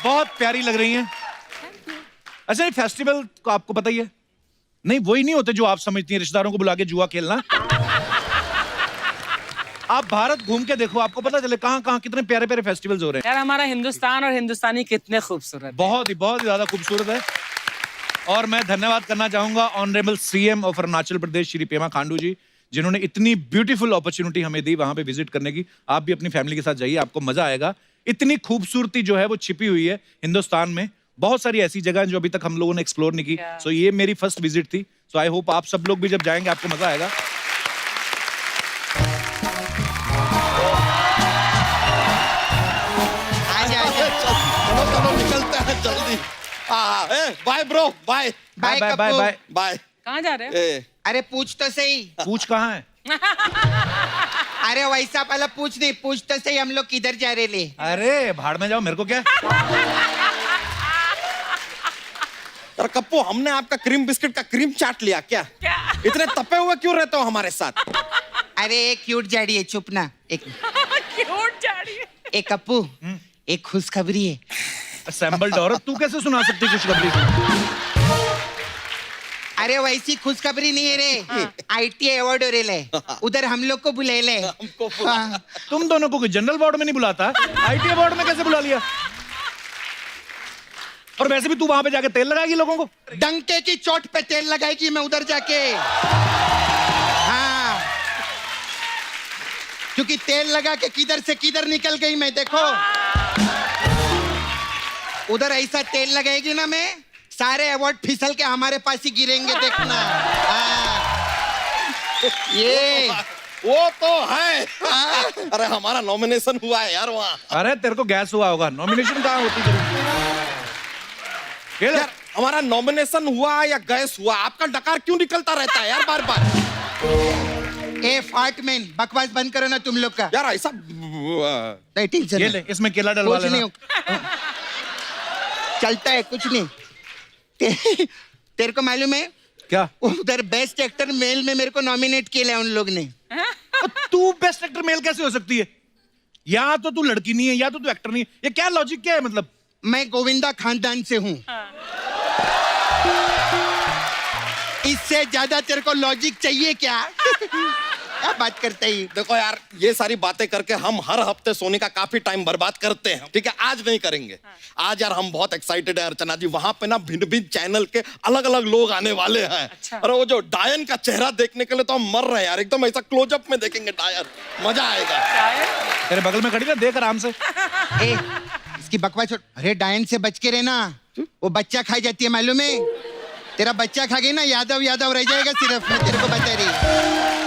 बहुत प्यारी लग रही हैं। अच्छा, ये फेस्टिवल को आपको पता ही है? नहीं, वही नहीं होते जो आप समझती हैं, रिश्तेदारों को बुला के जुआ खेलना। आप भारत घूम के देखो, आपको पता चले कहाँ कितने प्यारे प्यारे फेस्टिवल्स हो रहे हैं। यार हमारा हिंदुस्तान और हिंदुस्तानी कितने खूबसूरत हैं। बहुत ही ज्यादा खूबसूरत है। और मैं धन्यवाद करना चाहूंगा honourable CM of Arunachal Pradesh Shri Pema Khandu जी, जिन्होंने इतनी ब्यूटीफुल अपॉर्चुनिटी हमें दी वहां पे विजिट करने की। आप भी अपनी फैमिली के साथ जाइए, आपको मजा आएगा। इतनी खूबसूरती जो है वो छिपी हुई है हिंदुस्तान में। बहुत सारी ऐसी जगह जो अभी तक हम लोगों ने एक्सप्लोर नहीं की। सो ये मेरी फर्स्ट विजिट थी। सो आई होप आप सब लोग भी जब जाएंगे आपको मजा आएगा। चलो निकलते हैं जल्दी। Bye bro, bye bye bye bye bye bye. कहाँ जा रहे हो? अरे पूछ तो सही। पूछ कहाँ है? अरे वैसा पहले पूछ नहीं, पूछ तो सही हम लोग किधर जा रहे ले। अरे भाड़ में जाओ, मेरे को क्या। यार कप्पू, हमने आपका क्रीम बिस्किट का क्रीम चाट लिया क्या? इतने तपे हुए क्यों रहते हो हमारे साथ? अरे एक क्यूट जाड़ी है, चुप ना। क्यूट जा रही है। एक कप्पू, एक खुशखबरी है। असेंबल्ड औरत, तू कैसे सुना सकती खुशखबरी? अरे वैसी खुशखबरी नहीं है रे, ITA अवार्ड हो रहे है, उधर हम लोग को बुला ले। तुम दोनों को जनरल वार्ड में नहीं बुलाता, IT अवार्ड में कैसे बुला लिया? और वैसे भी तू वहां पे जाके तेल लगाएगी लोगों को? डंके की चोट पे तेल लगाएगी मैं उधर जाके। हाँ, क्योंकि तेल लगा के किधर से किधर निकल गई मैं, देखो। उधर ऐसा तेल लगाएगी ना मैं, सारे अवार्ड फिसल के हमारे पास ही गिरेंगे, देखना। ये वो तो है। अरे हमारा नॉमिनेशन हुआ है यार वहाँ। अरे तेरे को गैस हुआ होगा, नॉमिनेशन कहाँ होती है? यार हमारा नॉमिनेशन हुआ या गैस हुआ, आपका डकार क्यों निकलता रहता है यार बार बार? ए फाटमैन, बकवास बंद करो ना तुम लोग का। यार ऐसा ये ले, इसमें केला डलवा कुछ नहीं लेना। चलता है, कुछ नहीं। तेरे को मालूम है क्या? उधर बेस्ट एक्टर मेल में मेरे को नॉमिनेट किया है उन लोग ने। तू बेस्ट एक्टर मेल कैसे हो सकती है? या तो तू लड़की नहीं है या तो तू एक्टर नहीं है। ये क्या लॉजिक क्या है? मतलब मैं गोविंदा खानदान से हूँ। इससे ज्यादा तेरे को लॉजिक चाहिए क्या? क्या बात करते ही। देखो यार, ये सारी बातें करके हम हर हफ्ते सोने का काफी टाइम बर्बाद करते हैं, ठीक है? आज नहीं करेंगे। आज यार हम बहुत एक्साइटेड है अर्चना जी, वहां पे ना भिन्न भिन्न चैनल के अलग अलग लोग आने वाले हैं। अच्छा। और वो जो डायन का चेहरा देखने के लिए तो हम मर रहे हैं यार, एकदम ऐसा क्लोजअप में देखेंगे डायन, मजा आएगा। तेरे बगल में खड़ी ना, देख आराम से। ए, इसकी बकवास छोड़। अरे डायन से बच के रहना, वो बच्चा खाई जाती है मालूम है? तेरा बच्चा खा गई ना, यादव यादव रह जाएगा सिर्फ। मैं तेरे को बता रही।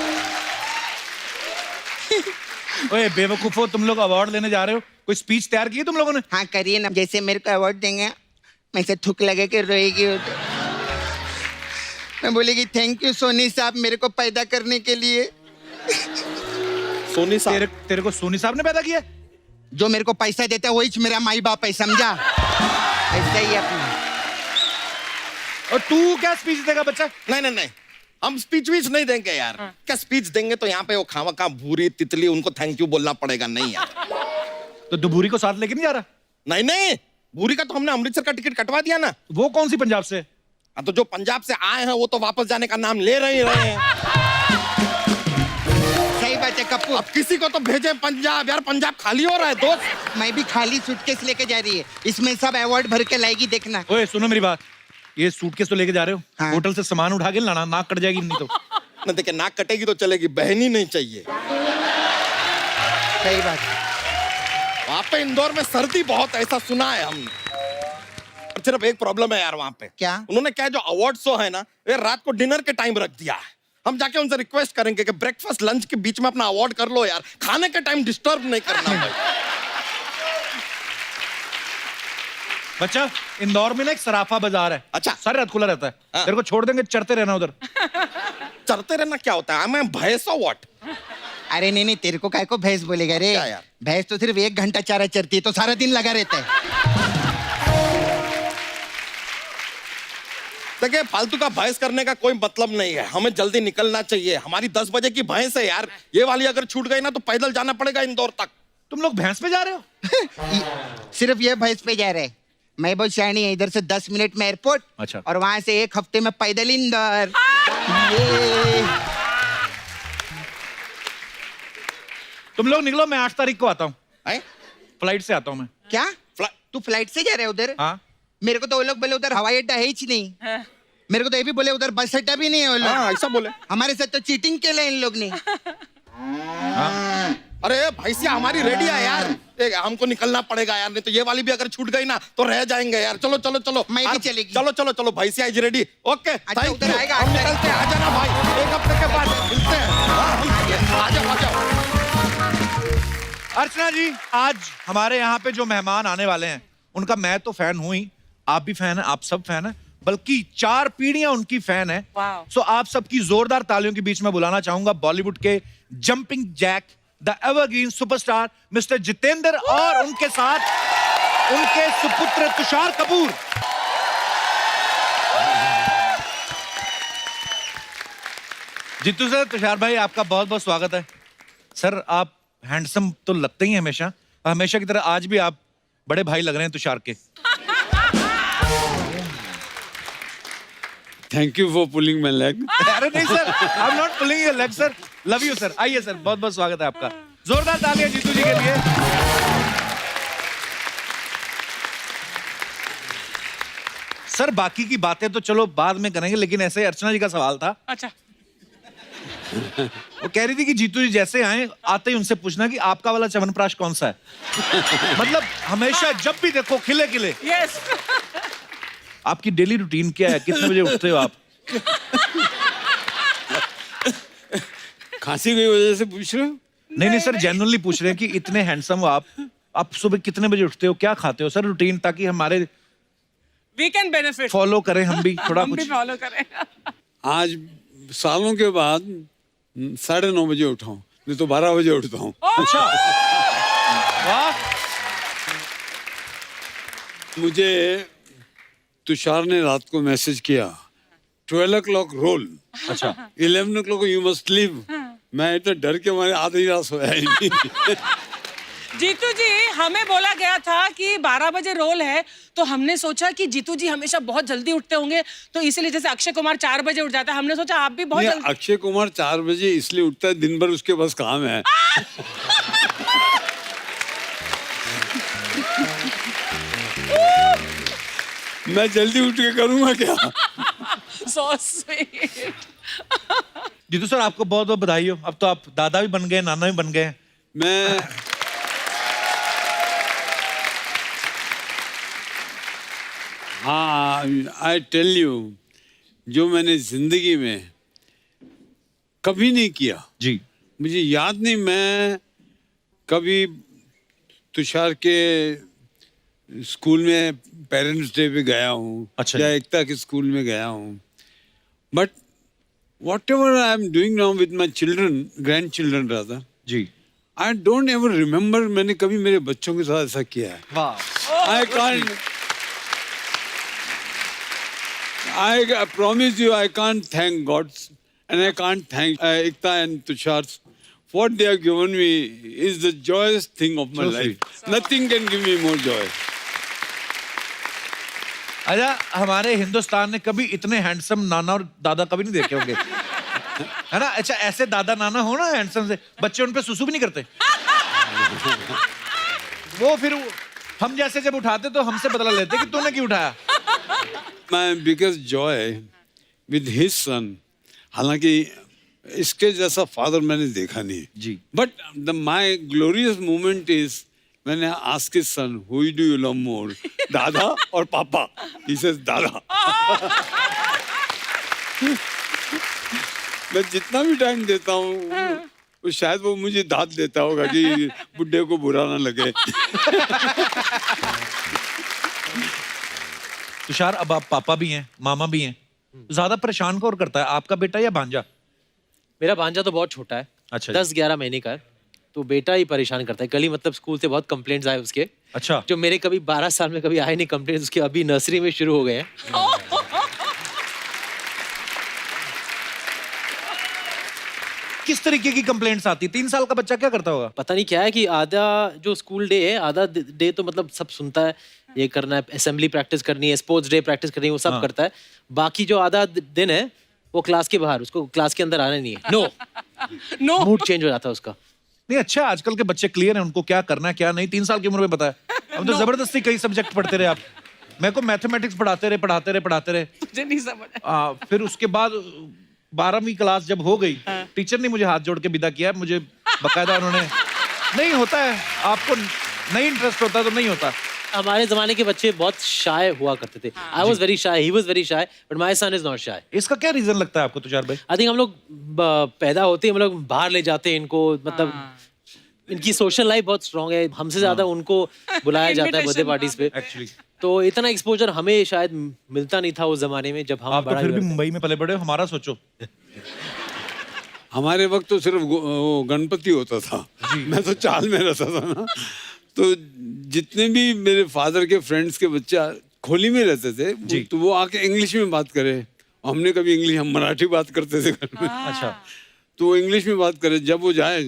ओए बेवकूफो, तुम लोग अवार्ड लेने जा रहे हो, कोई स्पीच तैयार की है तुम लोगों ने? हाँ करिए ना, जैसे मेरे को अवार्ड देंगे मैं से थूक लगे के रोएगी। मैं बोलेगी थैंक यू सोनी साहब मेरे को पैदा करने के लिए। सोनी साहब? तेरे को सोनी साहब ने पैदा किया? जो मेरे को पैसा देता है वही मेरा माई बाप है, समझा? ऐसा ही अपना। और तू क्या स्पीच देगा बच्चा? नहीं, हम स्पीच वीच नहीं देंगे यार। क्या स्पीच देंगे तो यहाँ पे वो खावा का भूरी तितली, उनको थैंक यू बोलना पड़ेगा। नहीं यार। तो दुबूरी को साथ लेके नहीं जा रहा? नहीं, भूरी का तो हमने अमृतसर का टिकट कटवा दिया ना। वो कौन सी पंजाब से? तो जो पंजाब से आए हैं वो तो वापस जाने का नाम ले रहे हैं। सही बात है कप्पू। अब किसी को तो भेजे पंजाब, यार पंजाब खाली हो रहा है दोस्त। मैं भी खाली सूटकेस लेके जा रही है, इसमें सब अवार्ड भर के लाएगी, देखना। ओए सुनो मेरी बात, ये सूटकेस तो लेके जा रहे हो? हाँ। होटल से सामान उठा के लाना, नाक कट जाएगी नहीं तो। न देखिए, नाक कटेगी तो चलेगी, बहनी नहीं चाहिए। सही बात। वहाँ पे इंदौर में सर्दी बहुत, ऐसा सुना है हमने। सिर्फ एक प्रॉब्लम है यार वहाँ पे। क्या? उन्होंने क्या जो अवार्ड शो है ना, ये रात को डिनर के टाइम रख दिया है। हम जाके उनसे रिक्वेस्ट करेंगे कि ब्रेकफास्ट लंच के बीच में अपना अवार्ड कर लो यार, खाने के टाइम डिस्टर्ब नहीं करना भाई। बच्चा, इंदौर में ना एक सराफा बाजार है। अच्छा। सारी रात खुला रहता है। हाँ। तेरे को छोड़ देंगे, चढ़ते रहना उधर। चलते रहना क्या होता है? मैं भैंस हूं व्हाट? अरे नहीं, क्या को काय को भैंस बोलेगा रे? क्या यार? भैंस तो सिर्फ 1 घंटा चारा चरती है, तो सारा दिन लगा रहता है। देखिए, फालतू का भैंस करने का कोई मतलब नहीं है, हमें जल्दी निकलना चाहिए। हमारी 10 बजे की भैंस है यार, ये वाली अगर छूट गई ना तो पैदल जाना पड़ेगा इंदौर तक। तुम लोग भैंस पे जा रहे हो? सिर्फ ये भैंस पे जा रहे हैं, मैं बहुत शहनी है, इधर से 10 मिनट में एयरपोर्ट, अच्छा। और वहां से 1 हफ्ते में पैदल इंदौर। ये तुम लोग निकलो, मैं 8 तारीख को आता हूँ, हैं? फ्लाइट से आता हूँ मैं। क्या फ्ला- तू फ्लाइट से जा रहे उधर? हाँ मेरे को तो वो लोग बोले उधर हवाई अड्डा है ही नहीं। हाँ। मेरे को तो ये भी बोले उधर बस अड्डा भी नहीं है वो लोग। हाँ, ऐसा बोले। हमारे साथ तो चीटिंग के लिए इन लोग ने। अरे भैंसिया हमारी रेडी है यार, हमको निकलना पड़ेगा यार, नहीं तो ये वाली भी अगर छूट गई ना तो रह जाएंगे यार। चलो चलो चलो, मैं भी यार, चलेगी। चलो चलो चलो, भैंसिया इज रेडी। ओके, अच्छा, थैंक उधर यू। आएगा, हम 8 निकलते हैं, आ जाना भाई, 1 हफ्ते के बाद मिलते हैं। हाँ, आ जाओ आ जाओ। अर्चना जी, आज हमारे यहाँ पे जो मेहमान आने वाले हैं उनका मैं तो फैन हूं ही, आप भी फैन हैं, आप सब फैन हैं, बल्कि 4 पीढ़ियां उनकी फैन है। वाओ। सो आप सबकी जोरदार तालियों के बीच में बुलाना चाहूंगा बॉलीवुड के jumping jack, the evergreen superstar mister Jitendra, और उनके साथ उनके सुपुत्र तुषार कपूर। जीतू सर, तुषार भाई, आपका बहुत बहुत स्वागत है। सर, आप हैंडसम तो लगते ही हैं हमेशा, हमेशा की तरह आज भी आप बड़े भाई लग रहे हैं तुषार के। Thank you for pulling my leg. अरे नहीं sir, I am not pulling your leg sir, love you sir. आइए सर, बहुत बहुत स्वागत है आपका। जोरदार तालियां जीतू जी के लिए। सर, बाकी की बातें तो चलो बाद में करेंगे, लेकिन ऐसे अर्चना जी का सवाल था। अच्छा। वो कह रही थी कि जीतू जी जैसे आए, आते ही उनसे पूछना कि आपका वाला च्यवनप्राश कौन सा है। मतलब हमेशा जब भी देखो खिले खिले। यस। आपकी डेली रूटीन क्या है, कितने बजे उठते हो आप? खांसी की वजह से पूछ रहे हो? नहीं सर, जेन्युइनली पूछ रहे हैं कि इतने हैंडसम हो आप सुबह कितने बजे उठते हो, क्या खाते हो सर, रूटीन, ताकि हमारे वी कैन बेनिफिट, फॉलो करें हम भी थोड़ा हम भी कुछ। फॉलो करें। आज सालों के बाद 9:30 बजे उठा हूँ, नहीं तो 12 बजे उठता हूँ। अच्छा, वाह। मुझे तुषार ने रात को मैसेज किया 12 o'clock रोल, अच्छा 11 o'clock यू मस्ट लीव। मैं इतना डर के मारे आधी रात सोया ही नहीं। जीतू जी, हमें बोला गया था कि 12 बजे रोल है, तो हमने सोचा कि जीतू जी हमेशा बहुत जल्दी उठते होंगे, तो इसलिए जैसे अक्षय कुमार 4 बजे उठ जाता है, हमने सोचा आप भी बहुत नहीं, जल्दी। अक्षय कुमार 4 बजे इसलिए उठता है, दिन भर उसके पास काम है। मैं जल्दी उठ के करूंगा क्या? So sweet. जीतू सर, आपको बहुत बहुत बधाई हो। अब तो आप दादा भी बन गए, नाना भी बन गए। मैं हाँ, आई टेल यू, जो मैंने जिंदगी में कभी नहीं किया, जी, मुझे याद नहीं मैं कभी तुषार के स्कूल में पेरेंट्स डे पे गया हूँ, अच्छा या जी। एकता के स्कूल में गया हूँ, but whatever I am doing now with my children, grandchildren rather, जी, आई डोंट एवर रिमेम्बर मैंने कभी मेरे बच्चों के साथ ऐसा किया है। वाह। I can't. I promise you, I can't thank God, and I can't thank Ekta and Tushar. What they have given me is the joyous thing of my So life. sweet. Nothing can give me more joy. अच्छा, हमारे हिंदुस्तान ने कभी इतने handsome नाना और दादा कभी नहीं देखे होंगे, है ना? अच्छा, ऐसे दादा नाना हो ना हैंडसम से, बच्चे उन पे सुसु भी नहीं करते। वो फिर हम जैसे जब उठाते तो हमसे बदला लेते कि तूने क्यों उठाया। My biggest joy with his son, हालांकि इसके जैसा फादर मैंने देखा नहीं जी। But my glorious moment is when I ask his son, who do you love more, दादा और पापा? He says दादा। मैं जितना भी टाइम देता हूँ, वो शायद वो मुझे दाद देता होगा कि बुड्ढे को बुरा ना लगे। तुषार, अब आप पापा भी हैं, मामा भी हैं, ज्यादा परेशान कौन करता है, आपका बेटा या भांजा? मेरा भांजा तो बहुत छोटा है, अच्छा जी। 10-11 महीने का है, तो बेटा ही परेशान करता है। कल ही मतलब स्कूल से बहुत कंप्लेंट्स आए उसके, अच्छा, जो मेरे कभी 12 साल में कभी आए नहीं कंप्लेंट्स, उसके अभी नर्सरी में शुरू हो गए हैं। किस तरीके की कंप्लेंट्स आती? 3 साल का बच्चा क्या करता होगा? पता नहीं क्या है कि आधा जो स्कूल डे है, आधा डे तो मतलब सब सुनता है, ये करना है, असेंबली प्रैक्टिस करनी है, स्पोर्ट्स डे प्रैक्टिस करनी है, वो सब करता है। बाकी जो आधा दिन है वो क्लास के बाहर, उसको क्लास के अंदर आना नहीं है। नो नो मूड चेंज हो जाता है उसका। नहीं अच्छा, आजकल के बच्चे क्लियर हैं, उनको क्या करना है क्या नहीं। 3 साल की उम्र में पता है। हम तो जबरदस्ती कई सब्जेक्ट पढ़ते रहे आप। मेरे को मैथमेटिक्स पढ़ाते रहे। मुझे नहीं समझ। फिर उसके बाद 12वीं क्लास जब हो गई, टीचर ने मुझे हाथ जोड़ के विदा किया। मुझे बकायदा उन्होंने, नहीं होता है, आपको नहीं इंटरेस्ट होता तो नहीं होता। हमारे जमाने के बच्चे बहुत शाय हुआ करते थे। I was very shy, he was very shy, but my son is not shy. इसका क्या रीजन लगता है आपको तुषार भाई? आई थिंक हम लोग पैदा होते ही हम लोग बाहर ले जाते हैं इनको, मतलब इनकी सोशल लाइफ बहुत स्ट्रांग है, हमसे ज्यादा उनको बुलाया जाता है बर्थडे पार्टीज पे। एक्चुअली तो इतना एक्सपोजर हमें शायद मिलता नहीं था उस जमाने में जब हम आप तो बड़ा फिर हुए भी थे। मुंबई में पले बड़े हो, हमारा सोचो। हमारे वक्त तो सिर्फ वो गणपति होता था। मैं तो चाल में रहता था ना, तो जितने भी मेरे फादर के फ्रेंड्स के बच्चे खोली में रहते थे, तो वो आके इंग्लिश में बात करे। हमने कभी इंग्लिश, हम मराठी बात करते थे घर में। अच्छा, तो वो इंग्लिश में बात करे। जब वो जाए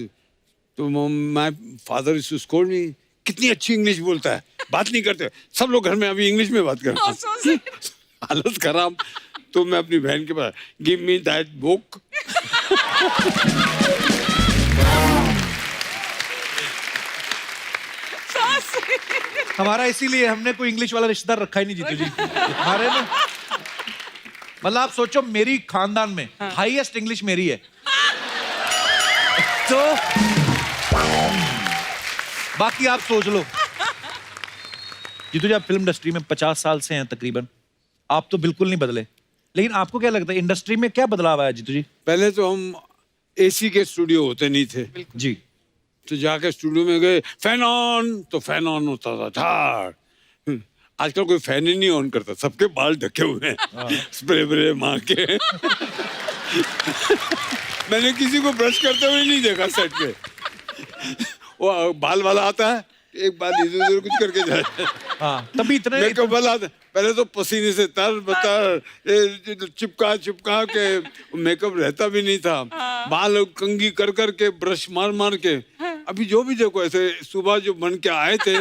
तो my father is to scold me, कितनी अच्छी इंग्लिश बोलता है, बात नहीं करते। सब लोग घर में अभी इंग्लिश में बात करते हैं। हालत खराब। तो मैं अपनी बहन के पास, गिव मी दैट बुक। हमारा इसीलिए हमने कोई इंग्लिश वाला रिश्तेदार रखा ही नहीं जीतू जी। हमारे ना, मतलब आप सोचो, मेरी खानदान में हाईएस्ट इंग्लिश मेरी है। तो बाकी आप सोच लो। जीतू जी, आप फिल्म इंडस्ट्री में 50 साल से हैं तकरीबन, आप तो बिल्कुल नहीं बदले, लेकिन आपको क्या लगता है इंडस्ट्री में क्या बदलाव आया जीतू जी? पहले तो हम एसी के स्टूडियो होते नहीं थे जी, तो जाके स्टूडियो में गए, फैन ऑन, तो फैन ऑन होता था झाड़। आजकल कोई फैन ही नहीं ऑन करता, सबके बाल ढके हुए हैं स्प्रे व्रे मार के। मैंने किसी को ब्रश करते हुए नहीं देखा सेट पे। वो बाल वाला आता है, एक बाल इधर उधर कुछ करके जाए। हाँ, तभी इतने मेकअप वाला आता है, पहले तो पसीने से तर बतर चिपका के मेकअप रहता भी नहीं था। बाल कंघी कर कर के, ब्रश मार मार के। अभी जो भी देखो, ऐसे सुबह जो बन के आए थे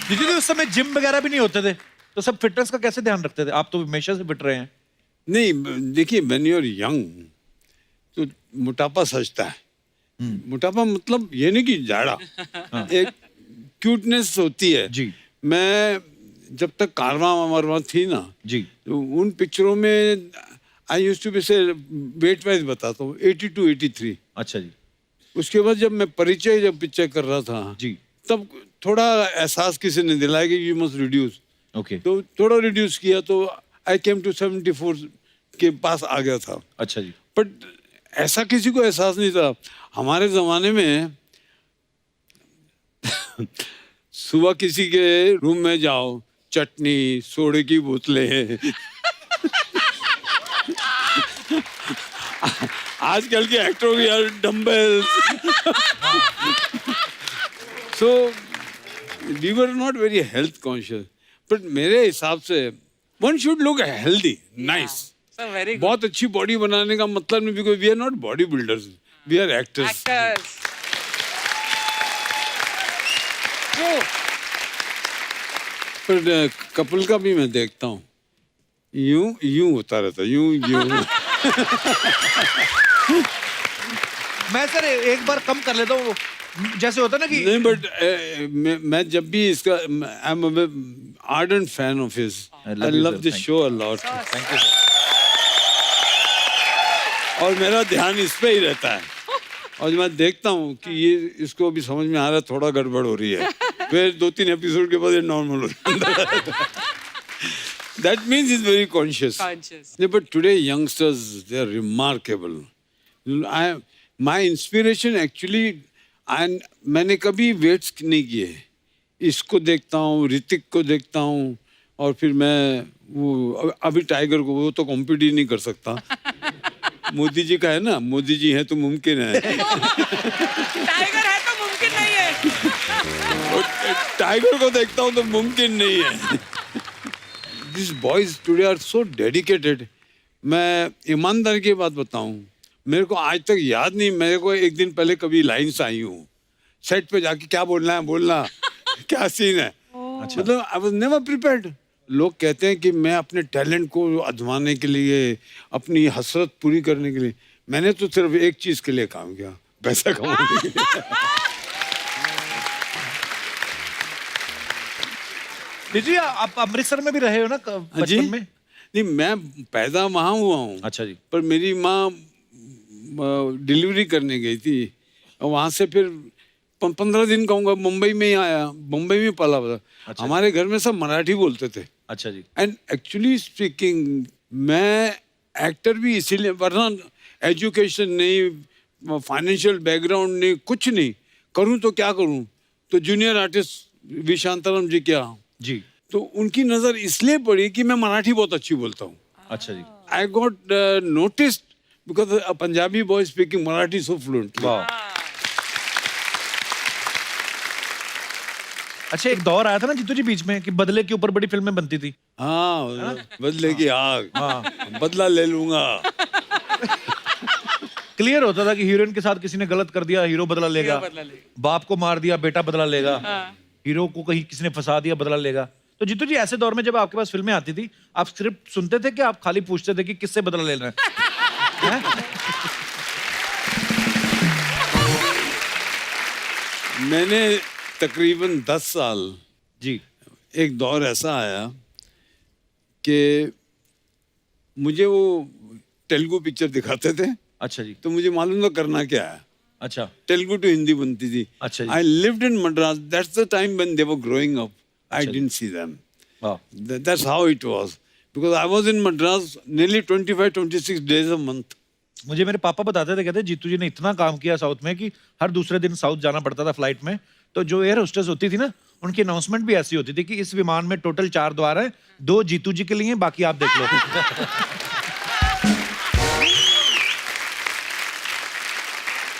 जीतू जी, उस समय जिम वगैरह भी नहीं होते थे, तो सब फिटनेस का कैसे ध्यान रखते थे? आप तो हमेशा से फिट रहे हैं। नहीं, देखिए, व्हेन यू आर यंग तो मोटापा सजता है। मोटापा मतलब ये नहीं कि जाड़ा, एक क्यूटनेस होती है। जी। मैं जब तक कारवां वारवां थी ना जी, तो उन पिक्चरों में आई यूज्ड टू बी से वेट वाइज बताता हूँ 82 83। अच्छा जी, उसके बाद जब मैं परिचय जब पिक्चर कर रहा था जी, तब थोड़ा एहसास किसी ने दिलाया कि यू मस्ट रिड्यूस। ओके, तो थोड़ा रिड्यूस किया तो आई केम टू 74 के पास आ गया था। अच्छा जी, बट ऐसा किसी को एहसास नहीं था हमारे जमाने में। सुबह किसी के रूम में जाओ, चटनी सोडे की बोतलें। आजकल के एक्टरों की यार dumbbells. So we were not very health conscious, but मेरे हिसाब से one should look healthy, nice. Very बहुत अच्छी बॉडी बनाने का मतलब नहीं, because we are not body builders, we are actors. पर कपल का भी मैं देखता हूँ, यूं यूं होता रहता, यूं यूं। मैं सर एक बार कम कर लेता हूँ, जैसे होता ना कि नहीं, बट मैं जब भी इसका, I am ardent fan of his, I love this show a lot. Thank you sir. और मेरा ध्यान इस पे ही रहता है, और मैं देखता हूँ कि ये इसको भी समझ में आ रहा है थोड़ा गड़बड़ हो रही है, फिर 2-3 एपिसोड के बाद ये नॉर्मल हो जाता है। That means he's very conscious. Yeah, but today youngsters, they are remarkable. My inspiration actually, and मैंने कभी वेट्स नहीं किए। इसको देखता हूँ, ऋतिक को देखता हूँ, और फिर मैं वो अभी टाइगर को, वो तो कॉम्पीट ही नहीं कर सकता। मोदी जी का है ना, मोदी जी है तो मुमकिन है। टाइगर है तो मुमकिन नहीं है। टाइगर को देखता हूँ तो मुमकिन नहीं है। This boys today are so dedicated. मैं ईमानदारी की बात बताऊं, मेरे को आज तक याद नहीं, मेरे को एक दिन पहले कभी लाइन्स आई हूँ सेट पे जाके, क्या बोलना है बोलना, क्या सीन है. मतलब आई वाज नेवर प्रिपेयर्ड. लोग कहते हैं कि मैं अपने टैलेंट को आजमाने के लिए, अपनी हसरत पूरी करने के लिए, मैंने तो सिर्फ एक चीज के लिए काम किया, पैसा कमाने के लिए. जी आप अमृतसर में भी रहे हो ना जी बचपन में? नहीं, मैं पैदा वहाँ हुआ हूँ. अच्छा जी. पर मेरी माँ डिलीवरी करने गई थी और वहाँ से फिर 15 दिन कहूँगा मुंबई में ही आया, मुंबई में पला हुआ. अच्छा. हमारे घर में सब मराठी बोलते थे. अच्छा जी. एंड एक्चुअली स्पीकिंग मैं एक्टर भी इसीलिए, वरना एजुकेशन नहीं, फाइनेंशियल बैकग्राउंड नहीं, कुछ नहीं. करूँ तो क्या करूँ, तो जूनियर आर्टिस्ट वी शांताराम जी क्या जी. तो उनकी नज़र इसलिए पड़ी कि मैं मराठी बहुत अच्छी बोलता हूँ. अच्छा जी. I got noticed because a Punjabi boy speaking Marathi so fluently. वाह. अच्छा, एक दौर आया था ना जीतू जी बीच में कि बदले के ऊपर बड़ी फिल्में बनती थी. हाँ, बदले की आग, बदला ले लूंगा. क्लियर होता था कि हीरोइन के साथ किसी ने गलत कर दिया, हीरो बदला लेगा. बाप को मार दिया, बेटा बदला लेगा. हीरो को कहीं किसी ने फंसा दिया, बदला लेगा. तो जीतू जी ऐसे दौर में जब आपके पास फिल्में आती थी, आप स्क्रिप्ट सुनते थे कि आप खाली पूछते थे कि किससे बदला लेना है? मैंने तकरीबन 10 साल, जी. एक दौर ऐसा आया कि मुझे वो तेलुगु पिक्चर दिखाते थे. अच्छा जी. तो मुझे मालूम था करना क्या है. अच्छा. तेलुगु टू हिंदी बनती थी. अच्छा जी. I lived in Madras. That's the time when they were growing up. I अच्छा जी. didn't see them. वाह. That's how it was. Because I was in Madras nearly 25-26 days a month. मुझे मेरे पापा बताते थे, कहते जीतू जी ने इतना काम किया साउथ में कि हर दूसरे दिन साउथ जाना पड़ता था फ्लाइट में. तो जो एयर होस्टेस होती थी ना, उनकी अनाउंसमेंट भी ऐसी होती थी कि इस विमान में टोटल 4 द्वार है, 2 जीतू जी के लिए, बाकी आप देख लो.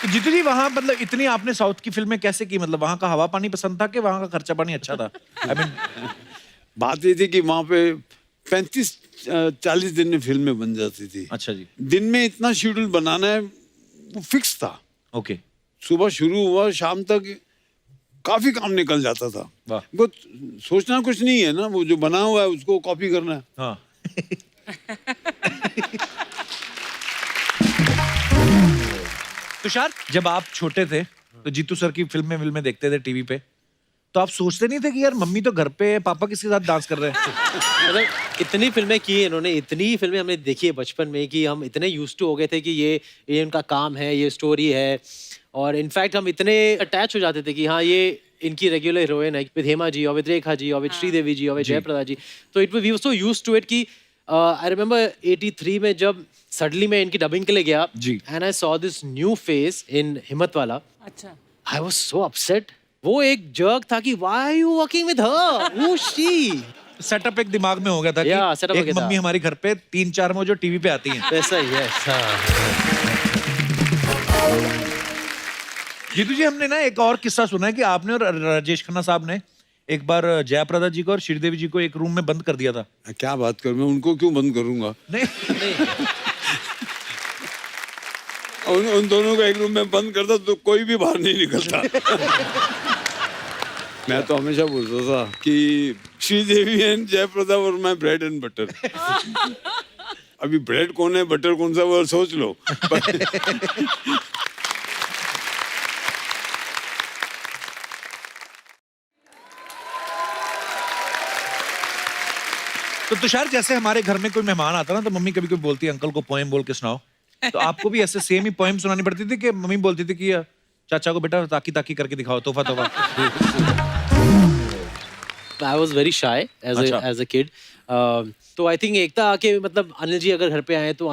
तो जीतू जी वहां मतलब इतनी आपने साउथ की फिल्में कैसे की? मतलब वहां का हवा पानी पसंद था कि वहां का खर्चा पानी अच्छा था? आई मीन बात ये थी कि वहाँ पे 35-40 दिन में फिल्में बन जाती थी. अच्छा जी. दिन में इतना शेड्यूल बनाना है वो फिक्स था. ओके. सुबह शुरू हुआ, शाम तक काफी काम निकल जाता था. वाह. वो सोचना कुछ नहीं है ना, वो जो बना हुआ है उसको कॉपी करना है. हाँ. तुषार, जब आप छोटे थे तो जीतू सर की फिल्में देखते थे टीवी पे, तो आप सोचते नहीं थे कि यार मम्मी तो घर पे है, पापा किसके साथ डांस कर रहे हैं? मतलब इतनी फिल्में की है इन्होंने, इतनी फिल्में हमने देखी है बचपन में कि हम इतने यूज्ड टू हो गए थे कि ये उनका काम है, ये स्टोरी है. और इनफैक्ट हम इतने अटैच हो जाते थे कि हाँ ये इनकी रेगुलर हीरोइन है, विद हेमा जी और विद रेखा जी और विद श्रीदेवी जी और विद जयप्रदा जी. तो it we were so used to it कि आई रिमेंबर 83 में जब सडनली मैं इनकी डबिंग के लिए गया जी. And I saw this new face in Himmatwala. अच्छा. I was so upset. वो एक जर्क था कि why are you working with her, who she. Setup एक दिमाग में हो गया था Yeah, कि setup हो एक गया था. मम्मी हमारी घर पे 3-4 में जो टीवी पे आती हैं. ऐसा ही है. जीतू जी, हमने ना एक और किस्सा सुना है कि आपने और राजेश खन्ना साहब ने एक बार जयप्रदा जी को और श्रीदेवी जी को एक रूम में बंद कर दिया था. क्या बात कर, मैं उनको क्यों बंद करूंगा? नहीं. उन दोनों को एक रूम में बंद करता तो कोई भी बाहर नहीं निकलता. मैं तो हमेशा बोलता था कि Sridevi and Jaya Prada were my bread and butter. अभी ब्रेड कौन है, बटर कौन सा, वो सोच लो. तो तुषार, जैसे हमारे घर में कोई मेहमान आता ना तो मम्मी कभी कभी बोलती है अंकल को पोएम बोल के सुनाओ. तो आपको भी ऐसे सेम ही पोएम सुनानी पड़ती थी कि मम्मी बोलती थी कि चाचा को बेटा ताकी ताकी करके दिखाओ, तोहफा तोहफा? I was very shy as a kid. तो I think एकता आके मतलब अनिल जी अगर घर पे आए तो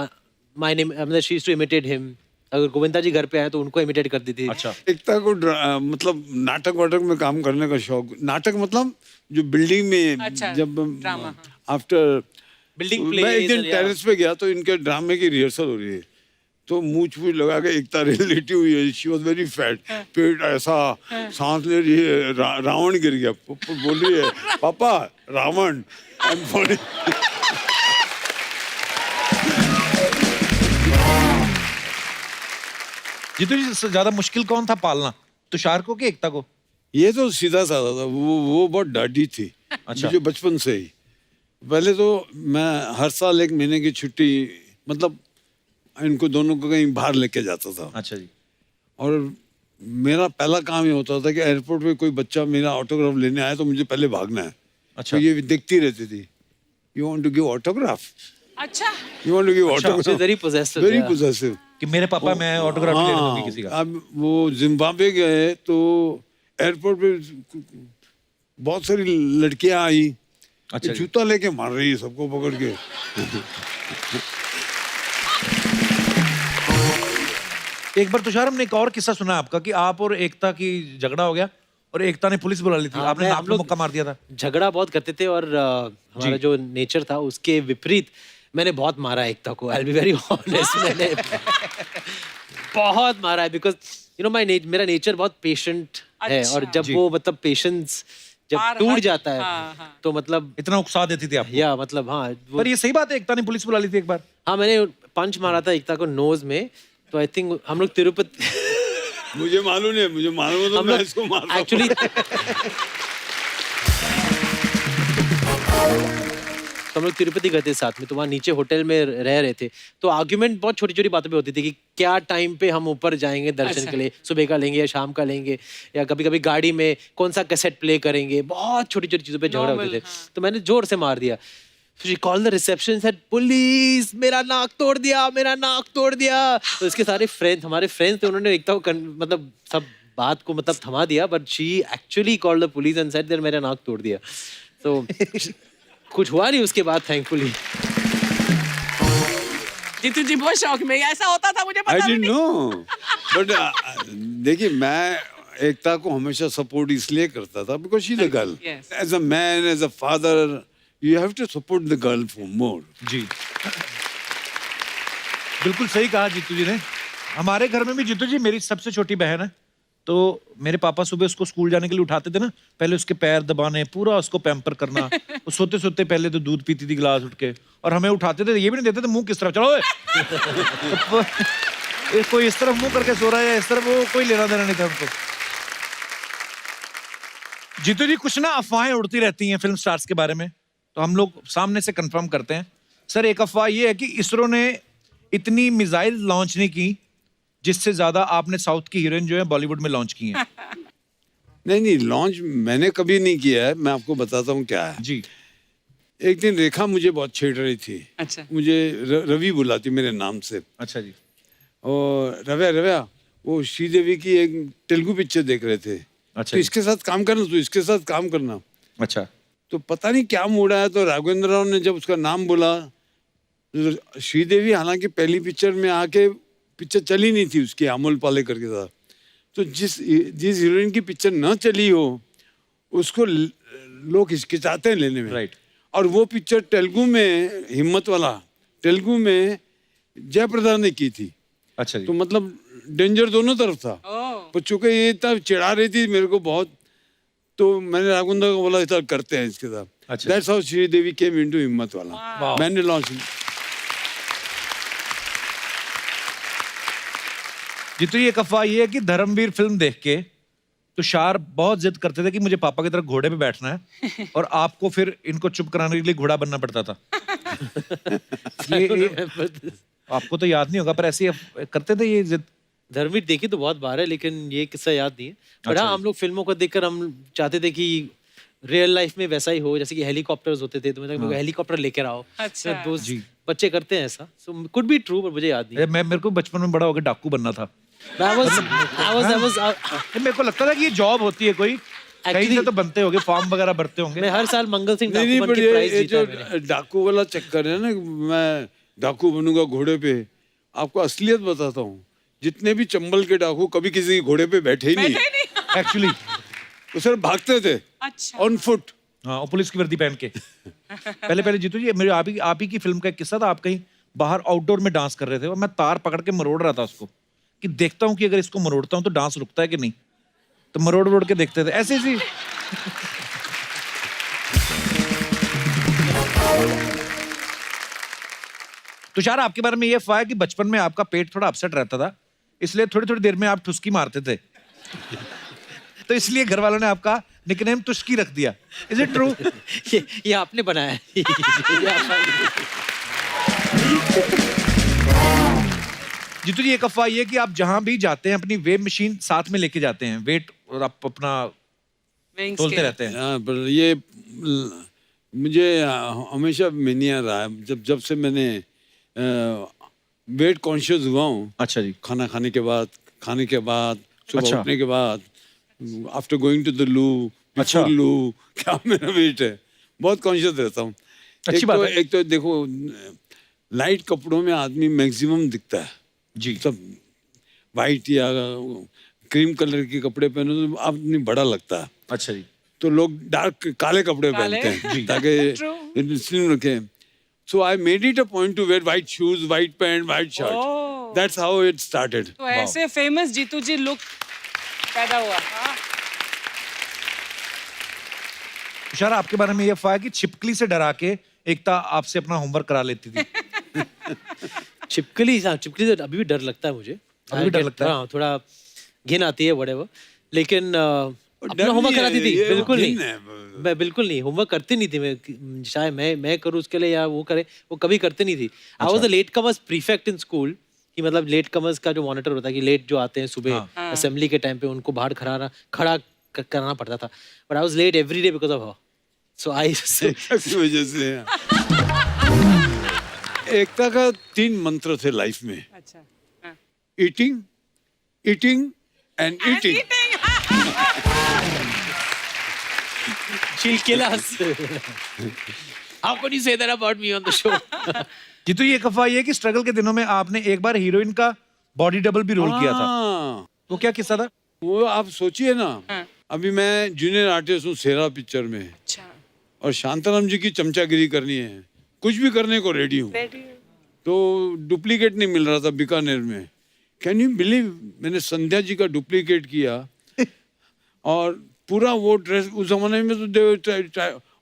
my name मतलब she used to imitate him. अगर गोविंदा जी घर पे आए तो उनको इमिटेट करती थी. अच्छा. एकता को मतलब नाटक वाटक में काम करने का शौक. नाटक मतलब जो बिल्डिंग में अच्छा, जब ड्रामा. आफ्टर बिल्डिंग मैं एक दिन प्ले टेरेस पे गया तो इनके ड्रामे की रिहर्सल हो रही है. तो मूछ वूछ लगा के एकता लेटी हुई है, शी वॉज वेरी फैट, पेट ऐसा, सांस ले रही है, रावण गिर गया, बोल रही है पापा Ravan, I am sorry. Jeetu ji सबसे ज्यादा मुश्किल कौन था पालना, तुषार को कि एकता को? ये तो सीधा साधा था, वो बहुत डाढ़ी थी। अच्छा। मुझे बचपन से ही, पहले तो मैं हर साल 1 महीने की छुट्टी, मतलब इनको दोनों को कहीं बाहर लेके जाता था। अच्छा जी। और मेरा पहला काम ये होता था कि एयरपोर्ट पे कोई बच्चा मेरा ऑटोग्राफ लेने आया तो मुझे पहले भागना है। अच्छा। तो ये देखती रहती थी, you want to give autograph, अच्छा you want to give She's autograph, very possessive, very yeah. Possessive. कि मेरे पापा मैं ऑटोग्राफ ले लूंगी किसी का। अब वो जिम्बाब्वे गए तो एयरपोर्ट पे बहुत सारी लड़कियां आई, अच्छा जी। जूता लेके मार रही है सबको पकड़ के। एक बार तुषार हमने एक और किस्सा सुना आपका कि आप और एकता की झगड़ा हो गया और एकता ने पुलिस बुला ली थी, आपने हम नाक में लोग मुक्का मार दिया था। झगड़ा बहुत करते थे और हमारा जो नेचर था उसके विपरीत मैंने बहुत मारा एकता को। I will be very honest, मैंने बहुत मारा है बिकॉज यू नो मेरा नेचर बहुत पेशेंट है और जब वो मतलब पेशेंस जब पार टूट हद- जाता है हाँ, हाँ। तो मतलब इतना उकसा देती थी आप। या मतलब हाँ पर ये सही बात है, एकता ने पुलिस बुला ली थी एक बार। हाँ मैंने पंच मारा था एकता को नोज में, तो आई थिंक हम लोग तिरुपति मुझे मालूम नहीं, मुझे मालूम है तो हम मैं लोग इसको मारता हूँ। एक्चुअली तो हम लोग तिरुपति गए थे साथ में, तो वहाँ नीचे होटल में रह रहे थे, तो आर्ग्यूमेंट बहुत छोटी छोटी बातों पे होती थी कि क्या टाइम पे हम ऊपर जाएंगे दर्शन के लिए, सुबह का लेंगे या शाम का लेंगे, या कभी कभी गाड़ी में कौन सा कैसेट प्ले करेंगे, बहुत छोटी छोटी चीज़ों पे झगड़ा होते थे। तो मैंने जोर से मार दिया। She call the reception, said police, मेरा नाक तोड़ दिया, मेरा नाक तोड़ दिया। तो इसके सारे फ्रेंड्स, हमारे फ्रेंड्स थे, उन्होंने एकता को मतलब सब बात को मतलब थमा दिया, but she actually called the police and said there मेरा नाक तोड़ दिया। तो कुछ हुआ नहीं उसके बाद थैंकफुली। जीतू जी बहुत शौक में ऐसा होता था, मुझे आई पता डिडंट नहीं। नो, बट देखिए मैं एकता को हमेशा सपोर्ट इसलिए करता था because she is a girl, Yes. As a man, as a father, you have to support the girl for more. जी बिल्कुल सही कहा जीतू जी ने। हमारे घर में भी जीतू जी मेरी सबसे छोटी बहन है, तो मेरे पापा सुबह उसको स्कूल जाने के लिए उठाते थे ना, पहले उसके पैर दबाने, पूरा उसको पैम्पर करना। वो सोते सोते पहले तो दूध पीती थी गिलास उठ के, और हमें उठाते थे, ये भी नहीं देते थे मुंह किस तरफ, चलो ओए। तो कोई इस तरफ मुंह करके सो रहा है, इस तरफ, वो कोई लेना देना नहीं था उनको। जीतू जी कुछ ना अफवाहें उड़ती रहती हैं फिल्म स्टार्स के बारे में, तो हम लोग सामने से कंफर्म करते हैं। सर एक अफवाह ये है कि इसरो ने इतनी मिसाइल लॉन्च नहीं की जिससे ज्यादा आपने साउथ की हीरोइन जो है बॉलीवुड में लॉन्च की हैं। नहीं, लॉन्च मैंने कभी नहीं किया है, मैं आपको बताता हूँ क्या है। जी। एक दिन रेखा मुझे बहुत छेड़ रही थी। अच्छा। मुझे रवि बुलाती मेरे नाम से, अच्छा जी। और रव्या वो श्रीदेवी की एक तेलुगु पिक्चर देख रहे थे। अच्छा तो जी। इसके साथ काम करना, तो इसके साथ काम करना। अच्छा। तो पता नहीं क्या मूड आया, तो राघवेंद्र राव ने जब उसका नाम बोला, तो श्रीदेवी हालांकि पहली पिक्चर में आके, पिक्चर चली नहीं थी उसकी अमोल पालेकर के साथ, तो जिस हीरोइन की पिक्चर न चली हो उसको लोग हिचकिचाते हैं लेने में। राइट। और वो पिक्चर तेलुगु में, हिम्मत वाला तेलुगु में जयप्रदा ने की थी। अच्छा जी। तो मतलब डेंजर दोनों तरफ था। पर चूंकि ये तब चिढ़ा रही थी मेरे को बहुत, तो मैंने राघवेंद्र को बोला इतना करते हैं इसके साथ। अच्छा। That's how Sridevi came into हिम्मत वाला। मैंने लॉन्च। जीतू ये एक अफवाह ये है कि धर्मवीर फिल्म देख के तुषार बहुत जिद करते थे कि मुझे पापा की तरह घोड़े पे बैठना है, और आपको फिर इनको चुप कराने के लिए घोड़ा बनना पड़ता था। ये आपको तो याद नहीं होगा, पर ऐसे ही करते थे ये जिद। धर्मवीर देखी तो बहुत बार है, लेकिन ये किस्सा याद नहीं है। बट हाँ, हम लोग फिल्मों को देखकर हम चाहते थे कि रियल लाइफ में वैसा ही हो, जैसे कि हेलीकॉप्टर्स होते थे, तो मतलब हेलीकॉप्टर लेकर आओ। अच्छा। तो बच्चे करते हैं ऐसा, सो कुड बी ट्रू, पर मुझे याद नहीं। मेरे को बचपन में बड़ा होकर डाकू बनना था। I was मेरे को लगता था कि ये जॉब होती है कोई, कहीं से तो बनते होंगे, फॉर्म वगैरह भरते होंगे। मैं हर साल मंगल सिंह नहीं, डाकू बन पर के प्राइज ये जीता जो है मैंने। डाकू वाला चक्कर है ना, मैं डाकू बनूंगा घोड़े पे, आपको असलियत बताता हूँ, जितने भी चंबल के डाकू कभी किसी के घोड़े पे बैठे ही नहीं। एक्चुअली वो सिर्फ भागते थे अच्छा। On foot. हाँ, और पुलिस की वर्दी पहन के। पहले जीतू जी मेरे आप ही की फिल्म का एक किस्सा था, आप कहीं बाहर आउटडोर में डांस कर रहे थे और मैं तार पकड़ के मरोड़ रहा था उसको कि देखता हूँ कि अगर इसको मरोड़ता हूँ तो डांस रुकता है कि नहीं, तो मरोड़ के देखते थे ऐसे ऐसे। तुषार, आपके बारे में ये अफवाह है कि बचपन में आपका पेट थोड़ा अपसेट रहता था, इसलिए थोड़ी थोड़ी देर में आप ठुसकी मारते थे। तो इसलिए घर वालों ने आपका निकनेम तुष्की रख दिया। Is it true? ये आपने बनाया है। जीतू जी, एक अफवाह ये कि आप जहां भी जाते हैं अपनी वेब मशीन साथ में लेके जाते हैं, वेट और आप अपना Weighing तोलते scale. रहते हैं। हाँ, पर ये मुझे हमेशा मैनिया रहा है। जब से मैंने वेट कॉन्शियस हुआ हूँ, अच्छा जी। खाना खाने के बाद, सुबह अच्छा। उठने के बाद, आफ्टर गोइंग टू द लू, अच्छा। बिफोर लू, क्या मेरा वेट है, बहुत कॉन्शियस रहता हूँ। अच्छी बात है। एक तो देखो, लाइट कपड़ों में आदमी मैक्सिमम दिखता है जी। सब, वाइट या क्रीम कलर के कपड़े पहनो तो आदमी बड़ा लगता है। अच्छा जी। तो लोग डार्क काले कपड़े काले? पहनते हैं जी। ताकि स्लिम रखें। So I made it a point to wear white shoes, white pant, white shirt. Oh. That's how it started. तो ऐसे फेमस जीतू जी लुक पैदा हुआ। हाँ। तुषार, आपके बारे में ये अफवाह है कि छिपकली से डरा के एकता आपसे अपना होमवर्क करा लेती थी। छिपकली, हाँ छिपकली से अभी भी डर लगता है मुझे। अभी भी डर लगता है? हाँ, थोड़ा घिन आती है whatever। लेकिन अपना डर होमवर्क नहीं कराती है, थी, ये बिल्कुल घिन नहीं। है। मैं बिल्कुल नहीं, होमवर्क करती नहीं थी। मैं चाहे मैं करूँ उसके लिए या वो करे, वो कभी करती नहीं थी। I was the late commerce prefect in school, कि मतलब लेट कमर्स का जो मॉनिटर होता है कि लेट जो आते हैं सुबह असेंबली के टाइम पे, उनको बाहर खड़ा करना पड़ता था। But I was late every day because of her. So I की वजह से एकता का 3 मंत्र थे लाइफ में, अच्छा। हाँ। Eating, eating and eating. she'll kill us. How could you say that about me on the show? Jeetu, ये एक अफवाह ये है कि स्ट्रगल के दिनों में आपने एक बार हीरोइन का बॉडी डबल भी रोल किया था। हाँ, वो क्या किस्सा था? वो आप सोचिए ना, अभी मैं जूनियर आर्टिस्ट हूँ सेरा पिक्चर में, अच्छा। और शांताराम जी की चमचागिरी करनी है, कुछ भी करने को रेडी हूँ। तो डुप्लीकेट नहीं मिल रहा था बीकानेर में। कैन यू बिलीव, मैंने संध्या जी का डुप्लीकेट किया और पूरा वो ड्रेस, उस जमाने में तो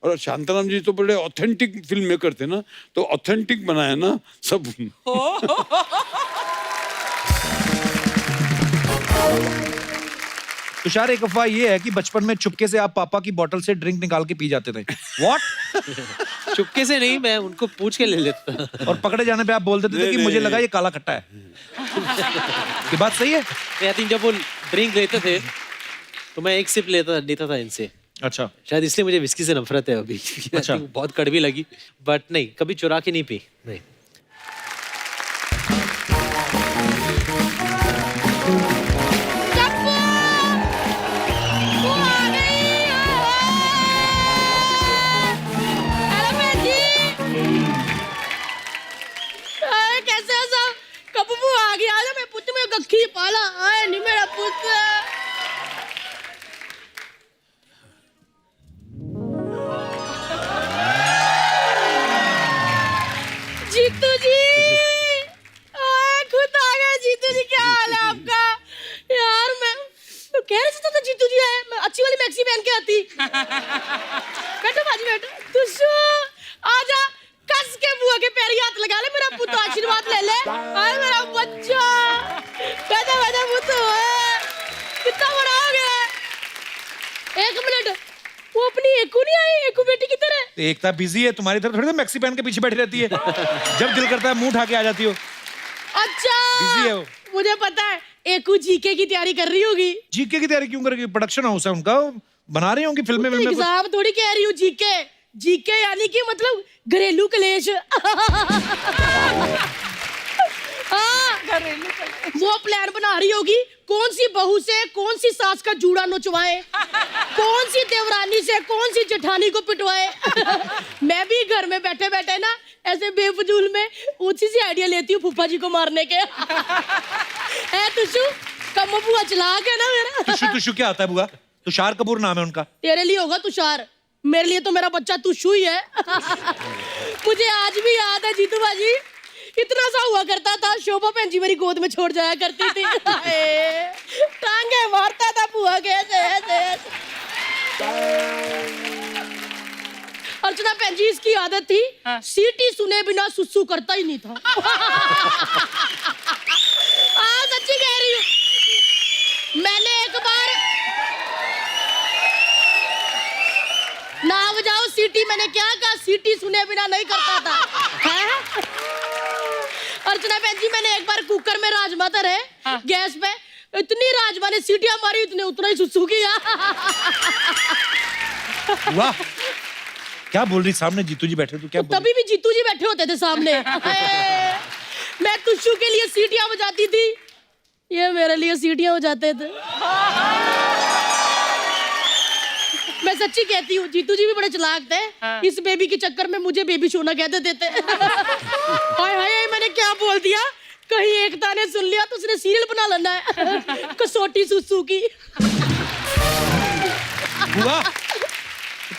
और शांताराम जी तो बड़े ऑथेंटिक फिल्म मेकर थे ना, तो ऑथेंटिक बनाया ना सब। तुषार, एक अफवाह ये है कि बचपन में चुपके से आप पापा की बोतल से ड्रिंक निकाल के पी जाते थे। व्हाट? चुपके से नहीं, मैं उनको पूछ के ले लेता। और पकड़े जाने पे आप बोल देते थे कि मुझे लगा ये काला खट्टा है। ये बात सही है? आई थिंक जब वो ड्रिंक लेते थे तो मैं एक सिप लेता था इनसे। अच्छा। शायद इसलिए मुझे विस्की से नफरत है अभी। अच्छा। बहुत कड़वी लगी, बट नहीं, कभी चुरा के नहीं पी। नहीं। कैसे सब कब वो आ गया? आजा मैं पुत्र में गखी पाला आए नहीं मेरा पुत्र। जीतू जी, आए खुद आ गए। जीतू जी, क्या हाल है आपका? यार मैं कह रही थी तो जीतू जी आए, मैं अच्छी वाली मैक्सी पहन के आती। बैठो बाजी बैठो। तुझो आजा, कस के बुआ के पैर हाथ लगा ले, मेरा पुत्र आशीर्वाद ले ले। आए मेरा बच्चा, बैठा बैठा पुत्र, कितना बड़ा हो गया। एक मिनट, वो अपनी एकू नहीं आई? एकू बेटी किधर है? तो एकता बिजी है, तुम्हारी तरह थोड़ी ना मैक्सी पहन के पीछे बैठी रहती है। जब दिल करता है मुंह उठा के आ जाती हो। अच्छा, बिजी है वो। मुझे पता है, एकू जीके की तैयारी कर रही होगी। जीके की तैयारी क्यों करेगी? प्रोडक्शन हाउस है उनका, बना रही होंगी फिल्में में। एग्जाम थोड़ी कह रही हूँ, जीके। जीके यानी कि मतलब घरेलू कलेश। हाँ, वो प्लान बना रही होगी, कौन सी बहू से कौन सी सास का जूड़ा नोचवाए, कौन सी देवरानी से कौन सी जेठानी को पिटवाए। मैं भी घर में बैठे बैठे ना ऐसे बेफजूल में ऊंची सी आइडिया लेती हूँ फूफा जी को मारने के। है तुषु, कम बुआ चला के ना मेरा। तुषु तुषु क्या आता है बुआ? तुषार कपूर नाम है उनका। तेरे लिए होगा तुषार, मेरे लिए तो मेरा बच्चा तुषु ही है। मुझे आज भी याद है जीतू बाजी, इतना सा हुआ करता था, शोभा बहन जी मेरी गोद में छोड़ जाया करती थी। हाय, टांगे मारता था बुआ के ऐसे ऐसे। अर्चना बहन जी इसकी आदत थी, सीटी सुने बिना सुसु करता ही नहीं था। सच्ची कह रही हूँ। मैंने एक बार ना बजाओ सीटी, मैंने क्या कहा, सीटी सुने बिना नहीं करता था। है? अर्चना बहन जी मैंने एक बार कुकर में राजमा धरे गैस पे, इतनी राजमा ने सीटियां मारी, इतने उतना ही सुसु किया। वाह, क्या बोल रही, सामने जीतू जी बैठे तो क्या बोल तभी भी जीतू जी बैठे होते थे सामने। मैं तुषु के लिए सीटियां बजाती थी, ये मेरे लिए सीटियां बजाते थे। मैं सच्ची कहती हूँ, जीतू जी भी बड़े चालाक थे। इस बेबी के चक्कर में मुझे बेबी सोना कहते देते। हाय हाय, मैंने क्या बोल दिया, कहीं एकता ने सुन लिया तो उसने सीरियल बना लेना है, कसौटी सुसु की। हुआ?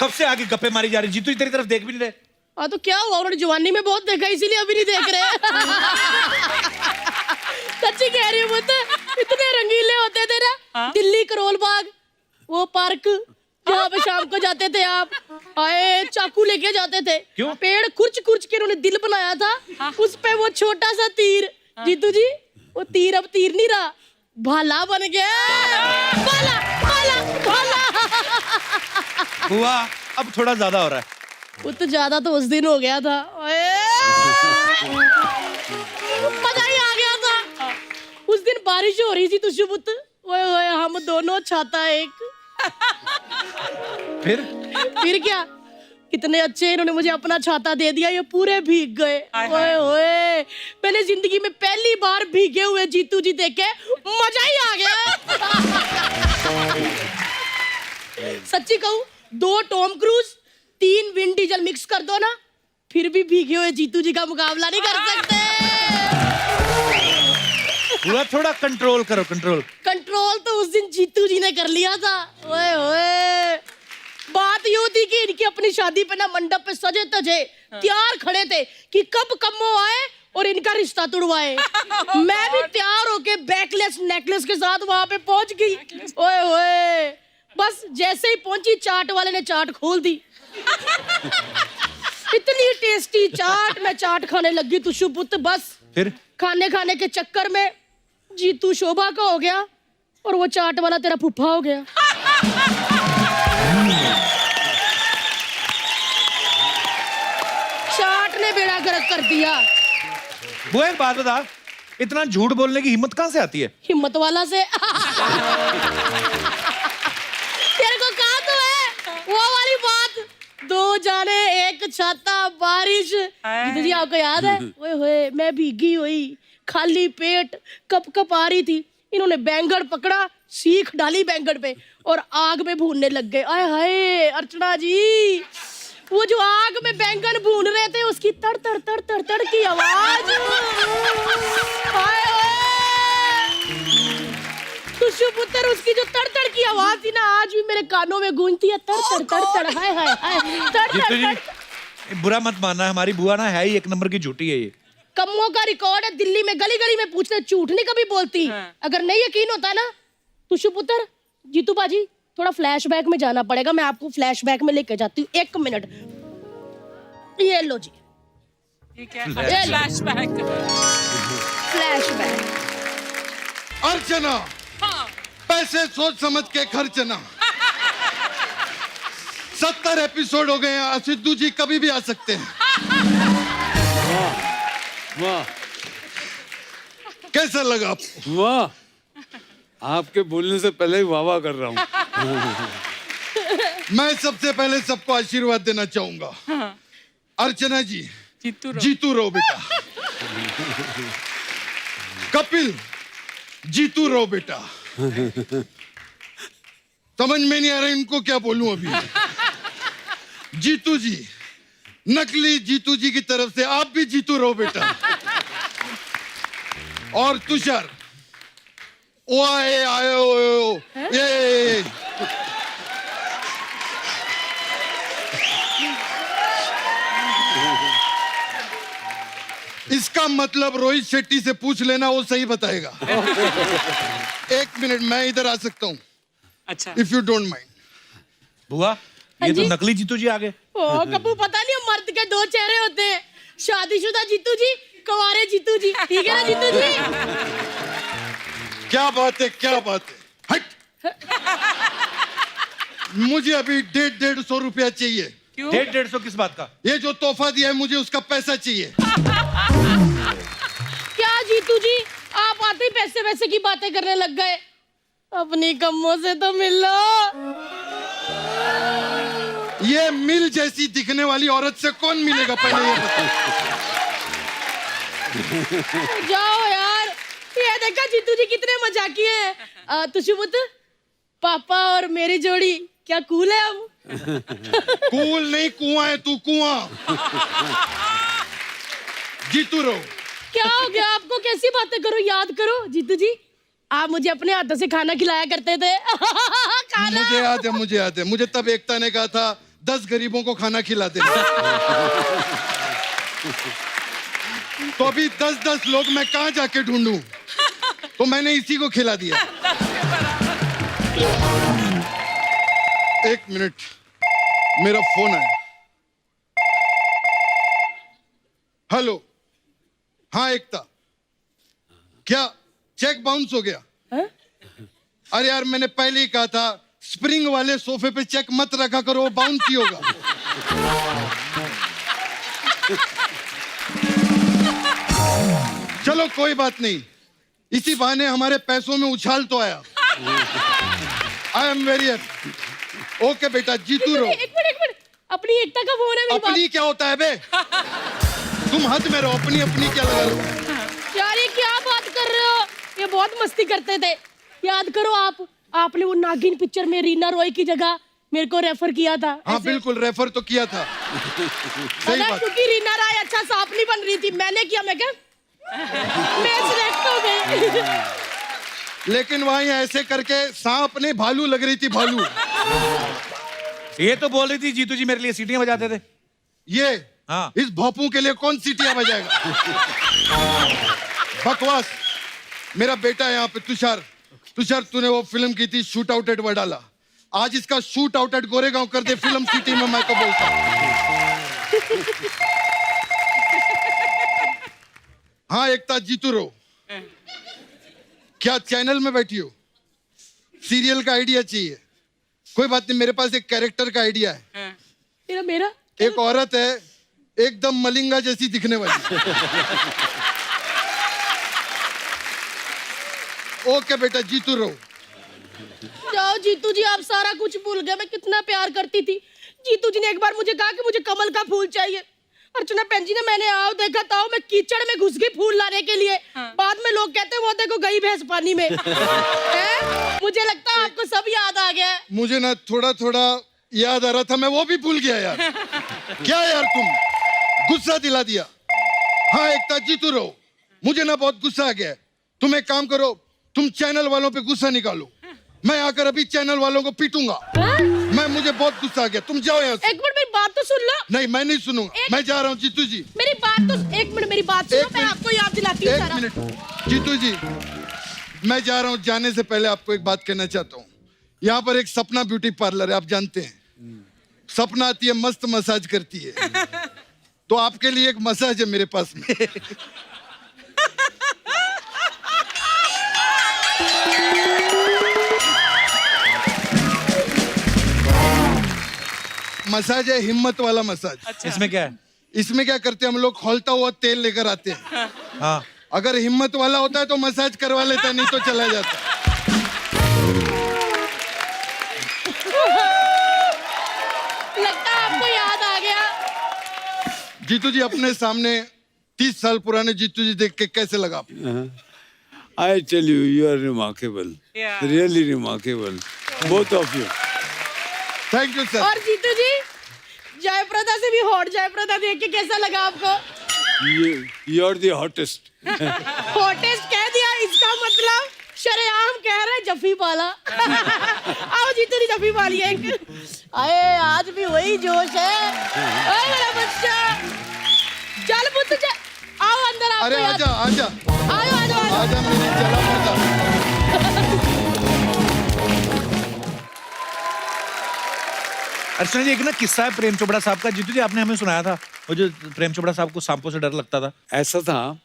कब से आगे गप्पे मारी जा रही, जीतू जी तेरी तरफ देख भी नहीं रहे। हाँ तो क्या हुआ, उन्होंने जवानी में बहुत देखा इसीलिए अभी नहीं देख रहे। सच्ची कह रही हूँ, इतने रंगीले होते थे ना। दिल्ली करोल बाग, वो पार्क जहाँ पे शाम को जाते थे आप, आए चाकू लेके जाते थे। क्यों? पेड़ कुर्च कुर्च के उन्होंने दिल बनाया था, उस पे वो छोटा सा तीर। जीतू जी वो तीर अब तीर नहीं रहा, भाला बन गया। भाला भाला भाला। हुआ? अब थोड़ा ज्यादा हो रहा है। वो तो ज्यादा तो उस दिन हो गया था, मजा ही आ गया था। उस दिन बारिश हो रही थी तुषुपुत, ओए ओए हम दोनों छाता एक। फिर क्या, कितने अच्छे इन्होंने मुझे अपना छाता दे दिया, ये पूरे भीग गए। ओए ओए, मैंने जिंदगी में पहली बार भीगे हुए जीतू जी देखे, मजा ही आ गया। सच्ची कहूं, 2 Tom cruise 3 Vin Diesel mix कर दो ना, फिर भी भीगे हुए जीतू जी का मुकाबला नहीं कर सकते। पूरा थोड़ा कंट्रोल करो, कंट्रोल तो उस दिन जीतू जी ने कर लिया था। ओए ओए, बात यूं थी कि इनकी अपनी शादी पे ना मंडप पे सजे तजे तैयार खड़े थे कि कब कम्मो आए और इनका रिश्ता तुड़वाए। मैं भी तैयार होके बैकलेस नेकलेस के साथ वहां पे पहुंच गई। ओए ओए, बस जैसे ही पहुंची चाट वाले ने चाट खोल दी। इतनी टेस्टी चाट, मैं चाट खाने लगी तुषुपुत। बस फिर खाने खाने के चक्कर में जीतू शोभा का हो गया और वो चाट वाला तेरा फुफा हो गया। चाट ने बेड़ा गर्क कर दिया। वो एक बात बता, इतना झूठ बोलने की हिम्मत कहाँ से आती है? हिम्मत वाला से। तेरे को कहा तो है वो वाली बात, 2 जाने एक छाता बारिश। जीतू जी आपको याद है? ओए होए, मैं भीगी हुई, खाली पेट, कप कप आ रही थी, इन्होंने बैंगन पकड़ा, सीख डाली बैंगन पे और आग में भूनने लग गए। आय हाय अर्चना जी, वो जो आग में बैंगन भून रहे थे उसकी तड़ तड़ तड़ तड़ तड़ की आवाज। हाय तुषुपुत्र, उसकी जो तड़ तड़ की आवाज थी ना, आज भी मेरे कानों में गूंजती है। तड़ तड़ तड़ तड़, हाय हाय हाय, तड़ जीतू तड़ जी, तड़। बुरा मत मानना, हमारी बुआ ना है ही एक नंबर की झूठी है ये। कम्मों का रिकॉर्ड है, दिल्ली में गली गली में पूछने, झूठ नहीं कभी बोलती। अगर नहीं यकीन होता ना तुषुपुत्र, जीतू बाजी थोड़ा फ्लैशबैक में जाना पड़ेगा, मैं आपको फ्लैशबैक में लेके जाती हूँ। 1 मिनट, ये लो जी, ठीक है, फ्लैशबैक। फ्लैशबैक। अर्चना, पैसे सोच समझ के खर्चना। 70 एपिसोड हो गए हैं, सिद्धू जी कभी भी आ सकते हैं। वाह कैसा लगा आपको? वाह, आपके बोलने से पहले ही वाह वाह कर रहा हूँ। मैं सबसे पहले सबको आशीर्वाद देना चाहूंगा। अर्चना जी, जीतू रहो बेटा। कपिल, जीतू रहो बेटा। समझ में नहीं आ रहा इनको क्या बोलूं अभी। जीतू जी, नकली जीतू जी की तरफ से आप भी जीतू रहो बेटा। और तुषार, ओ आए आए ओ ये इसका मतलब रोहित शेट्टी से पूछ लेना, वो सही बताएगा। एक मिनट, मैं इधर आ सकता हूँ अच्छा इफ यू डोंट माइंड। बुआ ये तो नकली जीतू जी आ गए। ओ कपूर, पता नहीं मर्द के दो चेहरे होते हैं, शादीशुदा जीतू जी, कुंवारे जीतू जी, ठीक है ना जीतू जी? क्या बात है, क्या बात है, हट। मुझे अभी 150 रुपया चाहिए। क्यों? 150 किस बात का? ये जो तोहफा दिया है मुझे उसका पैसा चाहिए। क्या जीतू जी, आप आते ही पैसे वैसे की बातें करने लग गए? अपनी कम्मों से तो मिल लो। ये मिल जैसी दिखने वाली औरत से कौन मिलेगा, पहले ये बताओ। जाओ यार, ये देखा जीतू जी कितने मजाकी हैं। तुशुबुत, पापा और मेरी जोड़ी क्या कूल है हम? कूल नहीं, कुआं है तू, कुआं। जीतू रहो। क्या हो गया आपको? कैसी बातें करो, याद करो जीतू जी, आप मुझे अपने हाथों से खाना खिलाया करते थे। खाना। मुझे याद है, मुझे याद है, मुझे तब एकता ने कहा था 10 गरीबों को खाना खिला दे। तो अभी 10-10 लोग मैं कहां जाके ढूंढूं? तो मैंने इसी को खिला दिया। एक मिनट, मेरा फोन है। हेलो, हाँ एकता, क्या चेक बाउंस हो गया? अरे यार, मैंने पहले ही कहा था स्प्रिंग वाले सोफे पे चेक मत रखा करो, वो बाउंस ही होगा। चलो कोई बात नहीं, इसी बहाने हमारे पैसों में उछाल तो आया। I am very happy. Okay बेटा, जीतू रहो। एक मिनट, अपनी एकता का फोन है, मेरी बात। अपनी क्या होता है बे? तुम हद में रहो, अपनी अपनी क्या लगा लो। यार ये क्या बात कर रहे हो? ये बहुत मस्ती करते थे, याद करो आपने वो नागिन पिक्चर में रीना रॉय की जगह मेरे को रेफर किया था। हाँ बिल्कुल, रेफर तो किया था। सही बात। क्योंकि रीना रॉय अच्छा सांप नहीं बन रही थी, मैंने किया, मैं क्या मैं सिलेक्ट हो गई। लेकिन वहां ऐसे करके सांप ने भालू लग रही थी, भालू। ये तो बोल रही थी जीतू जी मेरे लिए सीटियां बजाते थे। ये हाँ। इस भोपू के लिए कौन सीटियां बजाएगा? बकवास। मेरा बेटा है यहाँ पे, तुषार। तुषार, तूने वो फिल्म की थी शूट आउट एट वडाला, आज इसका शूट आउट एट गोरेगांव कर दे फिल्म सिटी में, मैं तो बोलता हूँ। हाँ एकता, जीतू रहो। क्या चैनल में बैठी हो? सीरियल का आइडिया चाहिए? कोई बात नहीं, मेरे पास एक कैरेक्टर का आइडिया है। मेरा एक औरत है एकदम मलिंगा जैसी दिखने वाली। ओके बेटा, जीतू रहो। जाओ जीतू जी, आप सारा कुछ भूल गए। मैं कितना प्यार करती थी। जीतू जी ने एक बार मुझे कहा कि मुझे कमल का फूल चाहिए। अर्चना बहन जी ने, मैंने आओ देखा था, मैं कीचड़ में घुस गई फूल लाने के लिए। बाद में लोग कहते हैं वो देखो गई भैंस पानी में। मुझे लगता है आपको सब याद आ गया है। मुझे ना थोड़ा थोड़ा याद आ रहा था, मैं वो भी भूल गया यार। क्या यार, तुम गुस्सा दिला दिया। हाँ एकता, जीतू रहो। मुझे ना बहुत गुस्सा आ गया है। तुम एक काम करो, तुम चैनल वालों पे गुस्सा निकालो, मैं आकर अभी चैनल वालों को पीटूंगा। मुझे बहुत गुस्सा आ गया, तुम जाओ यहाँ से। एक मिनट, मेरी बात तो सुन लो। नहीं, मैं नहीं सुनूंगा, मैं जा रहा हूँ। जीतू जी मेरी बात तो, एक मिनट मेरी बात सुनो, मैं आपको याद दिलाती हूँ एक सारा। मिनट। जीतू जी, मैं जा रहा हूँ। जाने से पहले आपको एक बात कहना चाहता हूँ। यहाँ पर एक सपना ब्यूटी पार्लर है, आप जानते हैं। सपना आती है, मस्त मसाज करती है। तो आपके लिए एक मसाज है मेरे पास में। मसाज है, हिम्मत वाला मसाज। इसमें क्या है? इसमें क्या करते हैं हम लोग, खौलता हुआ तेल लेकर आते हैं। हाँ। अगर हिम्मत वाला होता है तो मसाज करवा लेता, नहीं तो चला जाता। लगता है आपको याद आ गया। जीतू जी, अपने सामने 30 साल पुराने जीतू जी देख के कैसे लगा? I tell you, you are remarkable. Yeah. Really remarkable. Both of you. Thank you sir. और जीतू जी, जयप्रदा से भी हॉट जयप्रदा देख के कैसा लगा आपको? You are the hottest. Hottest कह दिया, इसका मतलब शरेआम कह रहे जफी पाला। आओ जीतू जी, जफी पालिए। आए, आज भी वही जोश है। ओए मेरा बच्चा, चल पुत्र, आओ अंदर आपको अरे याद- आजा आजा आ जाओ आ जाओ आ जाओ। आजा मेरी जला मजा। अर्चना जी, एक ना किस्सा है प्रेम चोपड़ा साहब का। जीतू जी, आपने हमें सुनाया था वो जो प्रेम चोपड़ा साहब को सांपों से डर लगता था। ऐसा था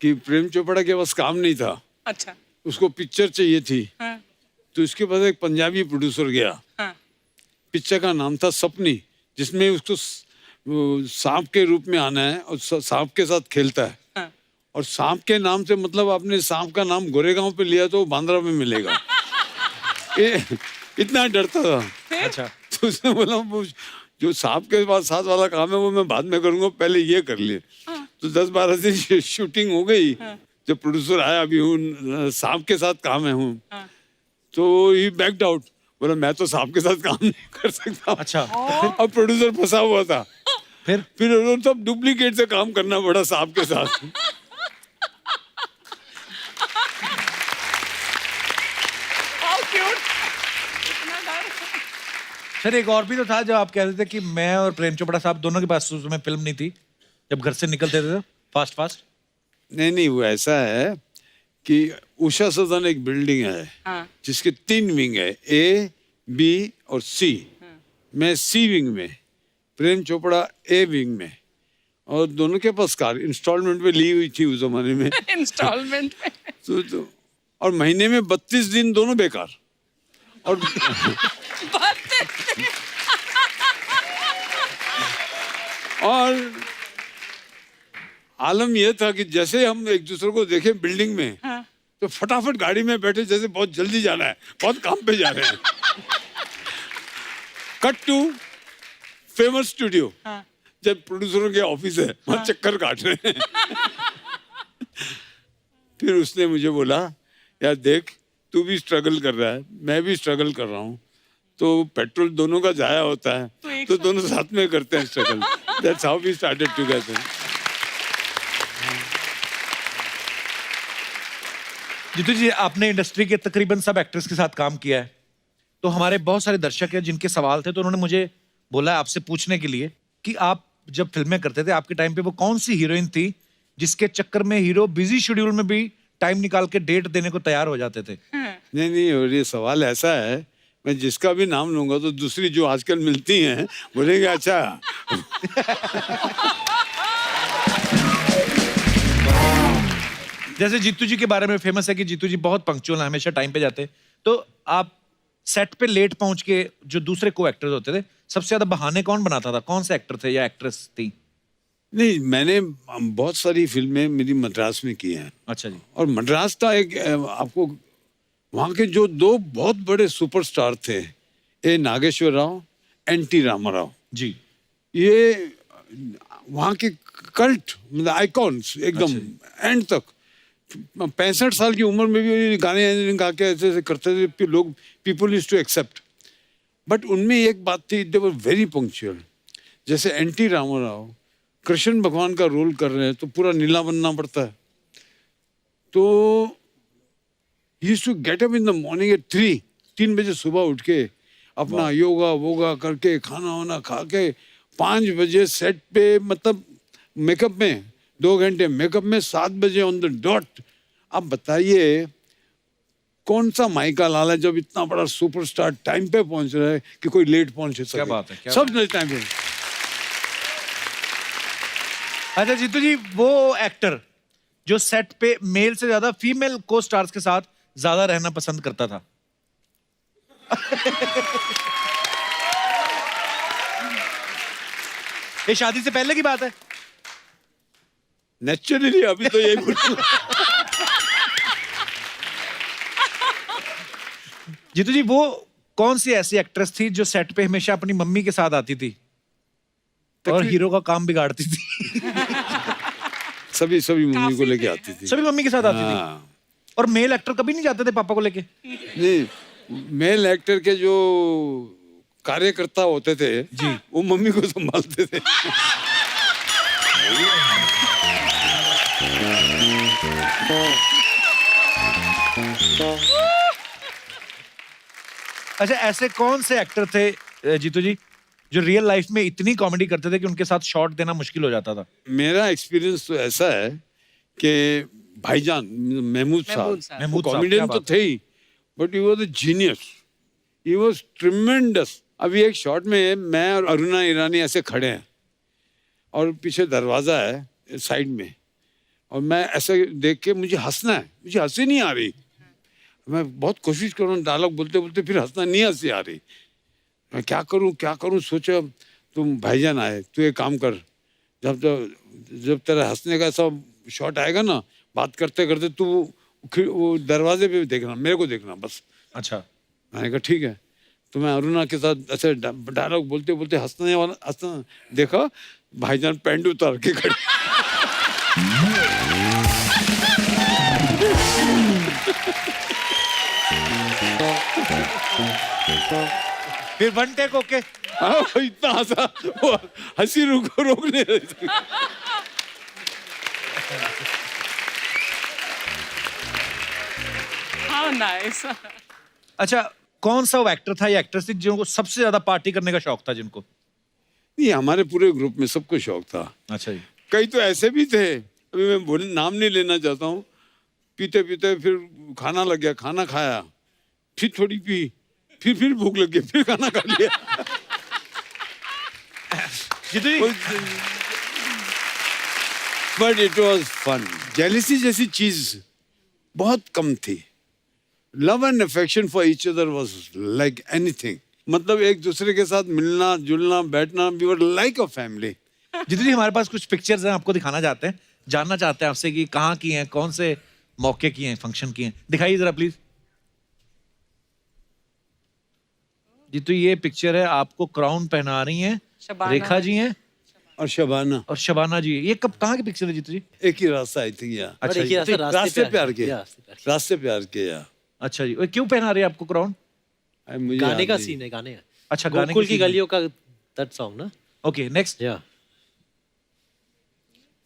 कि प्रेम चोपड़ा के पास काम नहीं था, अच्छा उसको पिक्चर चाहिए थी, हाँ तो इसके पास एक पंजाबी प्रोड्यूसर गया। हाँ पिक्चर का नाम था सपनी, जिसमें उसको वो सांप के रूप में आना है और सांप के साथ खेलता है। हाँ और सांप के नाम से मतलब आपने सांप का नाम गोरेगांव पे लिया तो वो बांद्रा में मिलेगा। इतना डरता था। अच्छा, तो उसने बोला वो जो सांप के पास साथ वाला काम है वो मैं बाद में करूंगा, पहले ये कर लिए। तो 10-12 दिन शूटिंग हो गई। जब प्रोड्यूसर आया, अभी हूँ सांप के साथ काम है हूँ, तो ही बैक्ड आउट, बोला मैं तो सांप के साथ काम नहीं कर सकता। अच्छा। अब प्रोड्यूसर फंसा हुआ था। फिर उन्होंने सब डुप्लीकेट से काम करना पड़ा सांप के साथ। How cute! इतना डर। सर, एक और भी तो था जो आप कह रहे थे कि मैं और प्रेम चोपड़ा साहब दोनों के पास उस समय फिल्म नहीं थी, जब घर से निकलते थे फास्ट फास्ट। नहीं, वो ऐसा है कि उषा सदन एक बिल्डिंग है हाँ जिसके 3 विंग है, ए, बी और सी। मैं सी विंग में, प्रेम चोपड़ा ए विंग में, और दोनों के पास कार इंस्टॉलमेंट पे ली हुई थी उस जमाने में। इंस्टॉलमेंट में। तो और महीने में 32 दिन दोनों बेकार। और और आलम यह था कि जैसे हम एक दूसरे को देखे बिल्डिंग में, तो फटाफट गाड़ी में बैठे जैसे बहुत जल्दी जाना है, बहुत काम पे जा रहे हैं। कट टू फेमस स्टूडियो, जब प्रोड्यूसरों के ऑफिस है, वहां चक्कर काट रहे हैं। फिर उसने मुझे बोला, यार देख तू भी स्ट्रगल कर रहा है, मैं भी स्ट्रगल कर रहा हूँ, तो पेट्रोल दोनों का जाया होता है, तो दोनों साथ में करते हैं struggle. That's how we started together. Jeetu ji, आपने इंडस्ट्री के तकरीबन सब एक्टर्स के साथ काम किया है, तो हमारे बहुत सारे दर्शक हैं जिनके सवाल थे, तो उन्होंने मुझे बोला आपसे पूछने के लिए कि आप जब फिल्में करते थे, आपके टाइम पे वो कौन सी हीरोइन थी जिसके चक्कर में हीरो बिजी शेड्यूल में भी टाइम निकाल के डेट देने को तैयार हो जाते थे? नहीं, और ये सवाल ऐसा है, मैं जिसका भी नाम लूंगा तो दूसरी जो आजकल मिलती हैं बोलेंगे अच्छा। जैसे जीतू जी के बारे में फेमस है कि जीतू जी बहुत पंक्चुअल हैं, हमेशा टाइम पे जाते हैं। तो आप सेट पे लेट पहुंच के जो दूसरे को एक्टर्स होते थे, सबसे ज्यादा बहाने कौन बनाता था? कौन से एक्टर थे या एक्ट्रेस थी? नहीं, मैंने बहुत सारी फिल्में मेरी मद्रास में की हैं। अच्छा जी। और मद्रास का एक आपको वहाँ के जो 2 बहुत बड़े सुपरस्टार थे, ए नागेश्वर राव, एन.टी. रामाराव जी। ये वहाँ के कल्ट मतलब आइकॉन्स एकदम एंड तक। 65 साल की उम्र में भी गाने गा के ऐसे ऐसे करते थे लोग, people used to accept. But उनमें एक बात थी, दे वर वेरी पंक्चुअल। जैसे एन.टी. रामाराव कृष्ण भगवान का रोल कर रहे हैं तो पूरा नीला बनना पड़ता है, तो he used to get up in the morning at 3 बजे सुबह उठ के अपना योगा वोगा करके खाना वाना खा के 5 बजे सेट पे, मतलब मेकअप में 2 घंटे मेकअप में, 7 बजे ऑन द डॉट। आप बताइए कौन सा माइका लाल है जब इतना बड़ा सुपरस्टार टाइम पे पहुंच रहा है कि कोई लेट पहुंच सके? क्या बात है, क्या सब टाइम पे। अच्छा जीतू जी, वो एक्टर जो सेट पे मेल से ज्यादा फीमेल को स्टार्स के साथ ज्यादा रहना पसंद करता था? ये शादी से पहले की बात है? नेचुरली अभी तो यही बोलूं। जीतू जी, वो कौन सी ऐसी एक्ट्रेस थी जो सेट पे हमेशा अपनी मम्मी के साथ आती थी और हीरो का काम बिगाड़ती थी? सभी मम्मी को लेके आती थी। सभी मम्मी के साथ आती थी। हाँ। और मेल एक्टर कभी नहीं जाते थे पापा को लेके? नहीं, मेल एक्टर के जो कार्यकर्ता होते थे जी, वो मम्मी को संभालते थे। अच्छा, ऐसे कौन से एक्टर थे जीतू जी जो रियल लाइफ में इतनी कॉमेडी करते थे कि उनके साथ शॉट देना मुश्किल हो जाता था? मेरा एक्सपीरियंस तो ऐसा है कि भाईजान महमूद साहब महमूद साहब। महमूद साहब, कॉमेडियन क्या तो थे ही, but he was a genius, he was tremendous. अभी एक शॉट में मैं और अरुणा ईरानी ऐसे खड़े हैं और पीछे दरवाजा है साइड में, और मैं ऐसे देख के मुझे हंसना है, मुझे हंसी नहीं आ रही। मैं बहुत कोशिश कर रहा हूँ डायलॉग बोलते बोलते, फिर हंसना नहीं हंसी आ रही। मैं क्या करूँ सोचा, तुम भाईजान आए, तू एक काम कर, जब तेरा हंसने का ऐसा शॉट आएगा ना, बात करते करते तू वो दरवाजे पे देखना, मेरे को देखना बस। अच्छा, मैंने कहा ठीक है। तो मैं अरुणा के साथ ऐसे डायलॉग बोलते बोलते हंसना देखा, भाईजान पैंट उतार के खड़े। फिर वन टेक ओके। हाँ, इतना हंसा, वो हंसी रोक नहीं रही थी। How nice. अच्छा, कौन सा वो एक्टर था या एक्ट्रेस थी जिनको सबसे ज्यादा पार्टी करने का शौक था जिनको? नहीं, हमारे पूरे ग्रुप में सबको शौक था। अच्छा जी। कई तो ऐसे भी थे, अभी मैं नाम नहीं लेना चाहता हूँ, पीते पीते फिर खाना लग गया, खाना खाया, फिर थोड़ी पी, फिर भूख लग गई, फिर खाना खा लिया। But it was fun. Jealousy जैसी चीज बहुत कम थी। Love and affection for each other was like anything. मतलब एक दूसरे के साथ मिलना जुलना बैठना, we were like a family. जितनी हमारे पास कुछ पिक्चर्स हैं, आपको दिखाना चाहते हैं, जानना चाहते हैं आपसे कि कहाँ की हैं, कौन से मौके की हैं, फंक्शन की हैं, दिखाइए जरा प्लीज। जी, तो ये पिक्चर है, आपको क्राउन पहना रही हैं शबाना रेखा जी हैं और शबाना जी। ये कब, कहाँ की पिक्चर है जीतू जी? एक ही रास्ता आई थी यहाँ। और एक ही जी, रास्ता, रास्ते प्यार के, या, रास्ते प्यार के यहाँ। अच्छा जी, क्यों पहना रही है आपको क्राउन? मुझे गाने याद का नहीं। सीन है, गाने का। अच्छा, गाने गोकुल के की scene है। गलियों का दैट सॉन्ग ना। Okay, next. या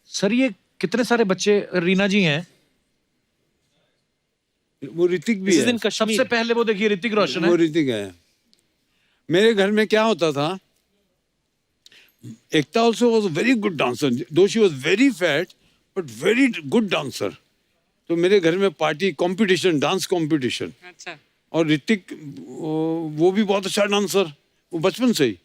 सर, ये कितने सारे बच्चे, रीना जी हैं, वो ऋतिक भी दिस है। इज इन सबसे कश्मीर। पहले वो देखिए ऋतिक रोशन वो है। ऋतिक है। मेरे घर में क्या होता था, Ekta also was very good dancer, though she was very fat but very good dancer. तो मेरे घर में पार्टी कंपटीशन, डांस कंपटीशन। अच्छा। और ऋतिक वो भी बहुत अच्छा डांसर, वो बचपन से ही,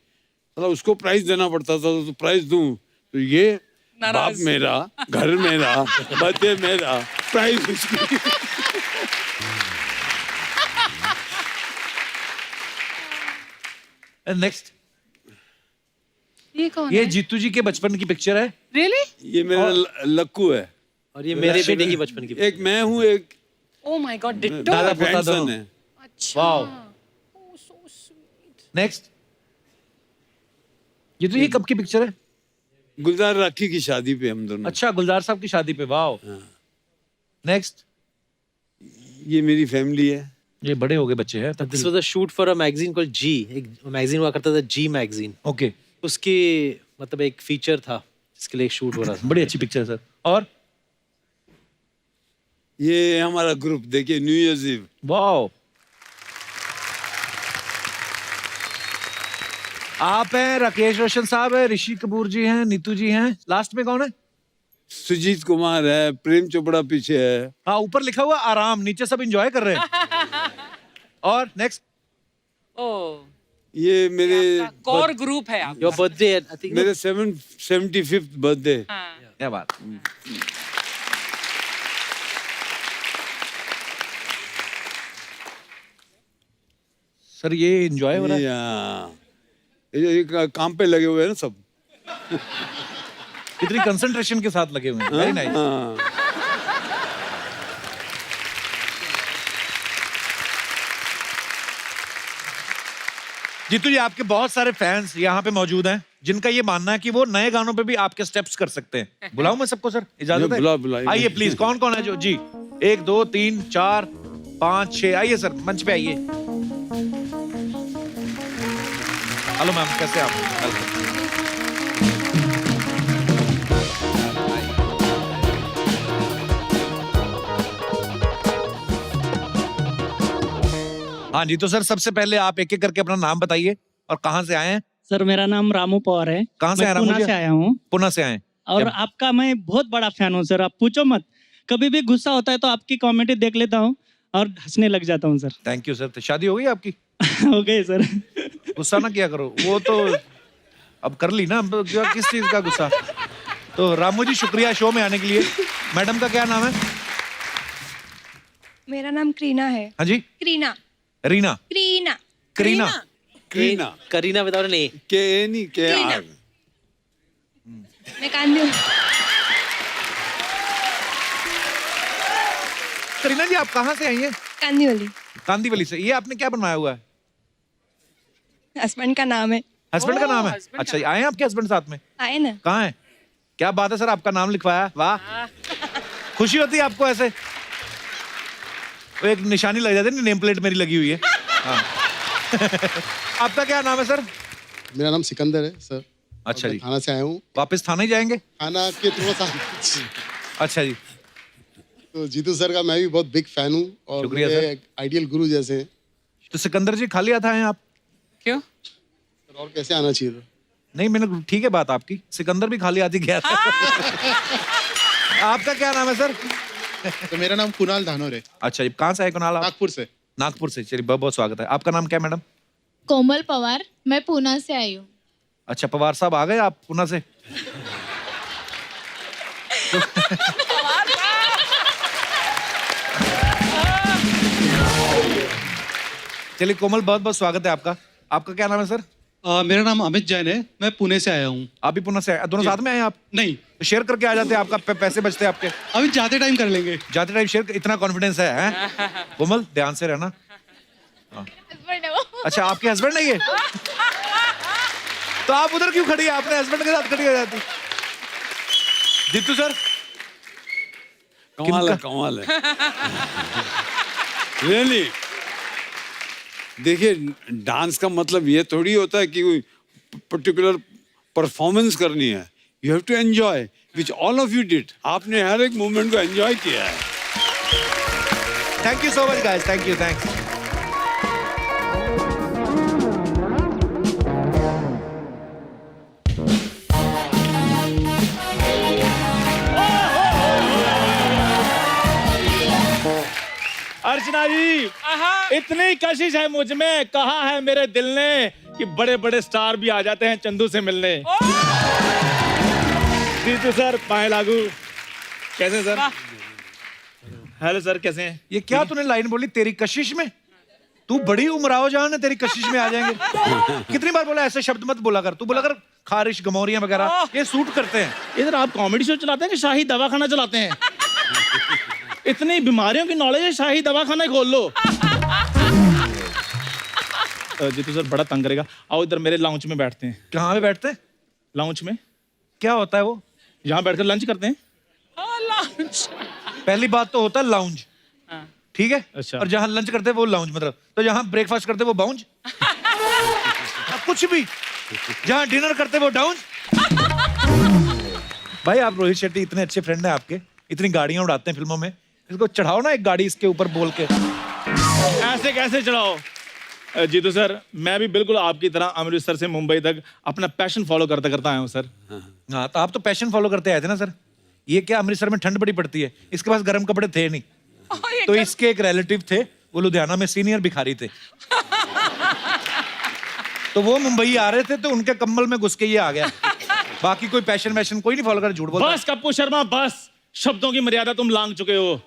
मतलब उसको प्राइज देना पड़ता था, तो प्राइज दूं तो ये बाप नाराज। मेरा, घर मेरा, बर्थडे मेरा, प्राइज उसकी। नेक्स्ट। ये कौन ये है? जीतू जी के बचपन की पिक्चर है। रियली? ये मेरा लक्कू है। और ये मेरे बेटे की बचपन की। एक मैं हूँ, एक ओह माय गॉड, डिट्टो। दादा पोता ग्रैंडसन दोनों। है। अच्छा। वाओ। नेक्स्ट। ये तो ये कब की पिक्चर है? गुलजार राखी की शादी पे हम दोनों। अच्छा, गुलजार साहब की शादी पे। वाओ। नेक्स्ट। ये मेरी फैमिली है। ये बड़े हो गए बच्चे हैं तब। This was a shoot for a magazine called जी। एक मैगजीन हुआ करता था, जी मैगजीन। ओके, उसकी मतलब एक फीचर था जिसके लिए एक शूट हो रहा था। बड़ी अच्छी पिक्चर है सर। और ये हमारा ग्रुप देखिए, न्यू ईयर्स ईव। वाओ, आप हैं, राकेश रोशन साहब है, ऋषि कपूर जी हैं, नीतू जी हैं, लास्ट में कौन है? सुजीत कुमार है, प्रेम चोपड़ा पीछे है। हाँ, ऊपर लिखा हुआ आराम, नीचे सब एंजॉय कर रहे हैं। और नेक्स्ट। ओह, ये मेरे कोर ग्रुप है आप। Your birthday I think. मेरे 75th बर्थडे। हाँ। क्या बात। सर, ये एंजॉय हो रहा है। ये काम पे लगे हुए हैं ना सब। कितनी कंसंट्रेशन के साथ लगे हुए हैं। Very nice. हाँ। जीतू जी, आपके बहुत सारे फैंस यहाँ पे मौजूद हैं जिनका ये मानना है कि वो नए गानों पे भी आपके स्टेप्स कर सकते हैं। बुलाऊं मैं सबको सर, इजाजत है? बुलाइए। आइए प्लीज। कौन कौन है जो जी? 1 2 3 4 5 6। आइए सर, मंच पे आइए। हेलो मैम, कैसे आप? वेलकम। हाँ जी, तो सर सबसे पहले आप एक एक करके अपना नाम बताइए और कहाँ से आए हैं? सर, मेरा नाम रामू पवार है। कहाँ से मैं आए रामू पुणे जी? से आया हूँ पुणे से आए हैं। और क्या- आपका मैं बहुत बड़ा फैन हूँ सर, आप पूछो मत। कभी भी गुस्सा होता है तो आपकी कॉमेडी देख लेता हूँ और हंसने लग जाता हूँ सर। Thank you sir. तो शादी हो गई आपकी? हो गए सर। गुस्सा ना किया करो, वो तो अब कर ली ना, अब किस चीज का गुस्सा। तो रामू जी शुक्रिया शो में आने के लिए। मैडम का क्या नाम है? मेरा नाम करीना है। हाँ जी? Kareena. Reena. Kareena. Kareena. Kareena Kareena without N A. K A नहीं के आर। मैं कांदी हूँ। करीना जी आप कहाँ से आई हैं? कांदीवली। कांदीवली से। ये आपने क्या बनवाया हुआ है? हस्बैंड का नाम है। हस्बैंड का नाम है? husband अच्छा आए हैं आपके हस्बैंड साथ में? आए ना। कहाँ है? क्या बात है सर, आपका नाम लिखवाया, वाह। खुशी होती है आपको ऐसे? वो एक निशानी लग जाती है, नेम प्लेट मेरी लगी हुई है। हाँ। आपका क्या नाम है सर? मेरा नाम सिकंदर है सर। अच्छा जी। थाना से आया हूँ। वापस थाने ही जाएंगे? थाना के थोड़ा सा। अच्छा जी। तो जीतू सर का मैं भी बहुत बिग फैन हूँ और शुक्रिया मेरे सर। एक आइडियल गुरु जैसे हैं। तो सिकंदर जी खाली आता है आप? क्यों? सर और कैसे आना चाहिए था? नहीं मैंने ठीक है बात आपकी, सिकंदर भी खाली आती गया था। आपका क्या नाम है सर? तो मेरा नाम कुणाल धानोर है। अच्छा जी, कहाँ से आए कुणाल आप? नागपुर से। नागपुर से। चलिए बहुत बहुत स्वागत है। आपका नाम क्या है मैडम? कोमल पवार। मैं पूना से आई हूँ। अच्छा पवार साहब आ गए आप पुणे से? चलिए कोमल बहुत बहुत स्वागत है आपका। आपका क्या नाम है सर? मेरा नाम अमित जैन है। मैं पुणे से आया हूँ। आप भी पुणे से आए? दोनों साथ में आए आप? नहीं, शेयर करके आ जाते हैं, आपका पैसे बचते हैं आपके। अभी जाते टाइम कर लेंगे। जाते टाइम शेयर, इतना कॉन्फिडेंस है, हैं? कोमल ध्यान से रहना। हाँ। अच्छा आपके हस्बैंड है ये? तो आप उधर क्यों खड़ी है? आपने हस्बैंड के साथ खड़ी हो जाती। जीतू सर कमाल है, कमाल है। रियली देखिए, डांस का मतलब ये थोड़ी होता है कि कोई पर्टिकुलर परफॉर्मेंस करनी है। You have to enjoy, which all of you did. आपने हर एक मोमेंट को एंजॉय किया है। Thank you so much guys, thank you, thanks. Archana ji, इतनी कशिश है मुझ में, कहा है मेरे दिल ने कि बड़े बड़े स्टार भी आ जाते हैं चंदू से मिलने। जीतू सर, पाए लागू। कैसे सर? हेलो सर, कैसे हैं? ये क्या तूने लाइन बोली, तेरी कशिश में? तू बड़ी उमराव जान है, तेरी कशिश में आ जाएंगे। कितनी बार बोला ऐसे शब्द मत बोला कर। तू बोला कर खारिश, गमौरियां वगैरह, ये सूट करते हैं। इधर आप कॉमेडी शो चलाते हैं कि शाही दवाखाना चलाते हैं? इतनी बीमारियों की नॉलेज है, शाही दवाखाना खोल लो। जीतू सर बड़ा तंग करेगा, आओ इधर मेरे लाउंज में बैठते हैं। कहाँ पे बैठते हैं? लाउंज में। क्या होता है वो? यहाँ बैठकर लंच करते हैं। पहली बात तो होता है लाउंज, ठीक है? अच्छा। और जहाँ लंच करते हैं वो लाउंज, मतलब तो जहाँ ब्रेकफास्ट करते हैं वो बाउंज। कुछ भी, जहाँ डिनर करते हैं वो डाउंज। भाई आप रोहित शेट्टी इतने अच्छे फ्रेंड हैं आपके, इतनी गाड़ियां उड़ाते हैं फिल्मों में, इसको चढ़ाओ ना एक गाड़ी इसके ऊपर बोल के। ऐसे कैसे चढ़ाओ? जीतू सर, मैं भी बिल्कुल आपकी तरह अमृतसर से मुंबई तक अपना पैशन फॉलो करता करता आया हूँ सर। हाँ तो आप तो पैशन फॉलो करते आए थे ना सर। ये क्या अमृतसर में ठंड बड़ी पड़ती है, इसके पास गर्म कपड़े थे नहीं, तो इसके एक रिलेटिव थे, वो लुधियाना में सीनियर भिखारी थे। तो वो मुंबई आ रहे थे तो उनके कंबल में घुस के ये आ गया। बाकी कोई पैशन वैशन कोई नहीं फॉलो कर, झूठ बोलता। बस कप्पू शर्मा, बस शब्दों की मर्यादा तुम लांग चुके हो,